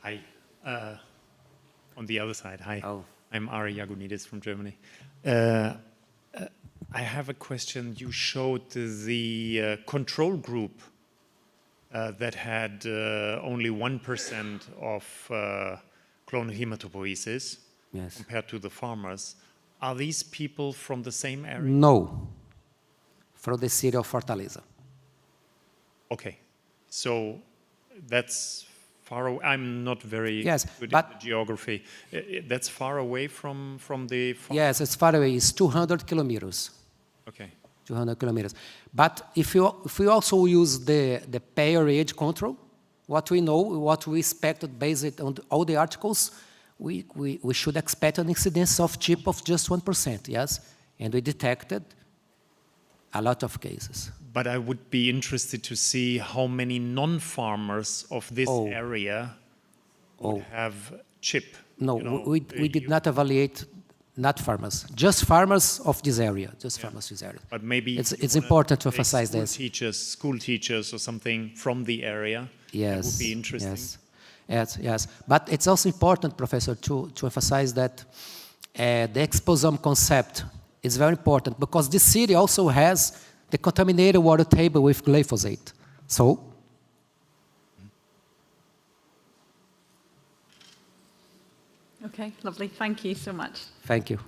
Hi. On the other side, hi. Oh. I'm Ari Yagunidis from Germany. I have a question. You showed the control group that had only 1% of clonal hematopoiesis compared to the farmers. Are these people from the same area? No, from the city of Fortaleza. Okay, so that's far away. I'm not very good in the geography. That's far away from the farm? Yes, it's far away. It's 200 kilometers. Okay. 200 kilometers. But if we also use the pair age control, what we know, what we expected based on all the articles, we should expect an incidence of CHIP of just 1%, yes? And we detected a lot of cases. But I would be interested to see how many non-farmers of this area would have CHIP. No, we did not evaluate not farmers, just farmers of this area, farmers of this area. But maybe it's important to emphasize this. School teachers or something from the area. Yes, that would be interesting. Yes. But it's also important, Professor, to emphasize that the exposome concept is very important, because this city also has the contaminated water table with glyphosate. So. Okay, lovely. Thank you so much. Thank you.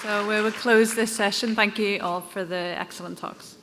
So we will close this session. Thank you all for the excellent talks.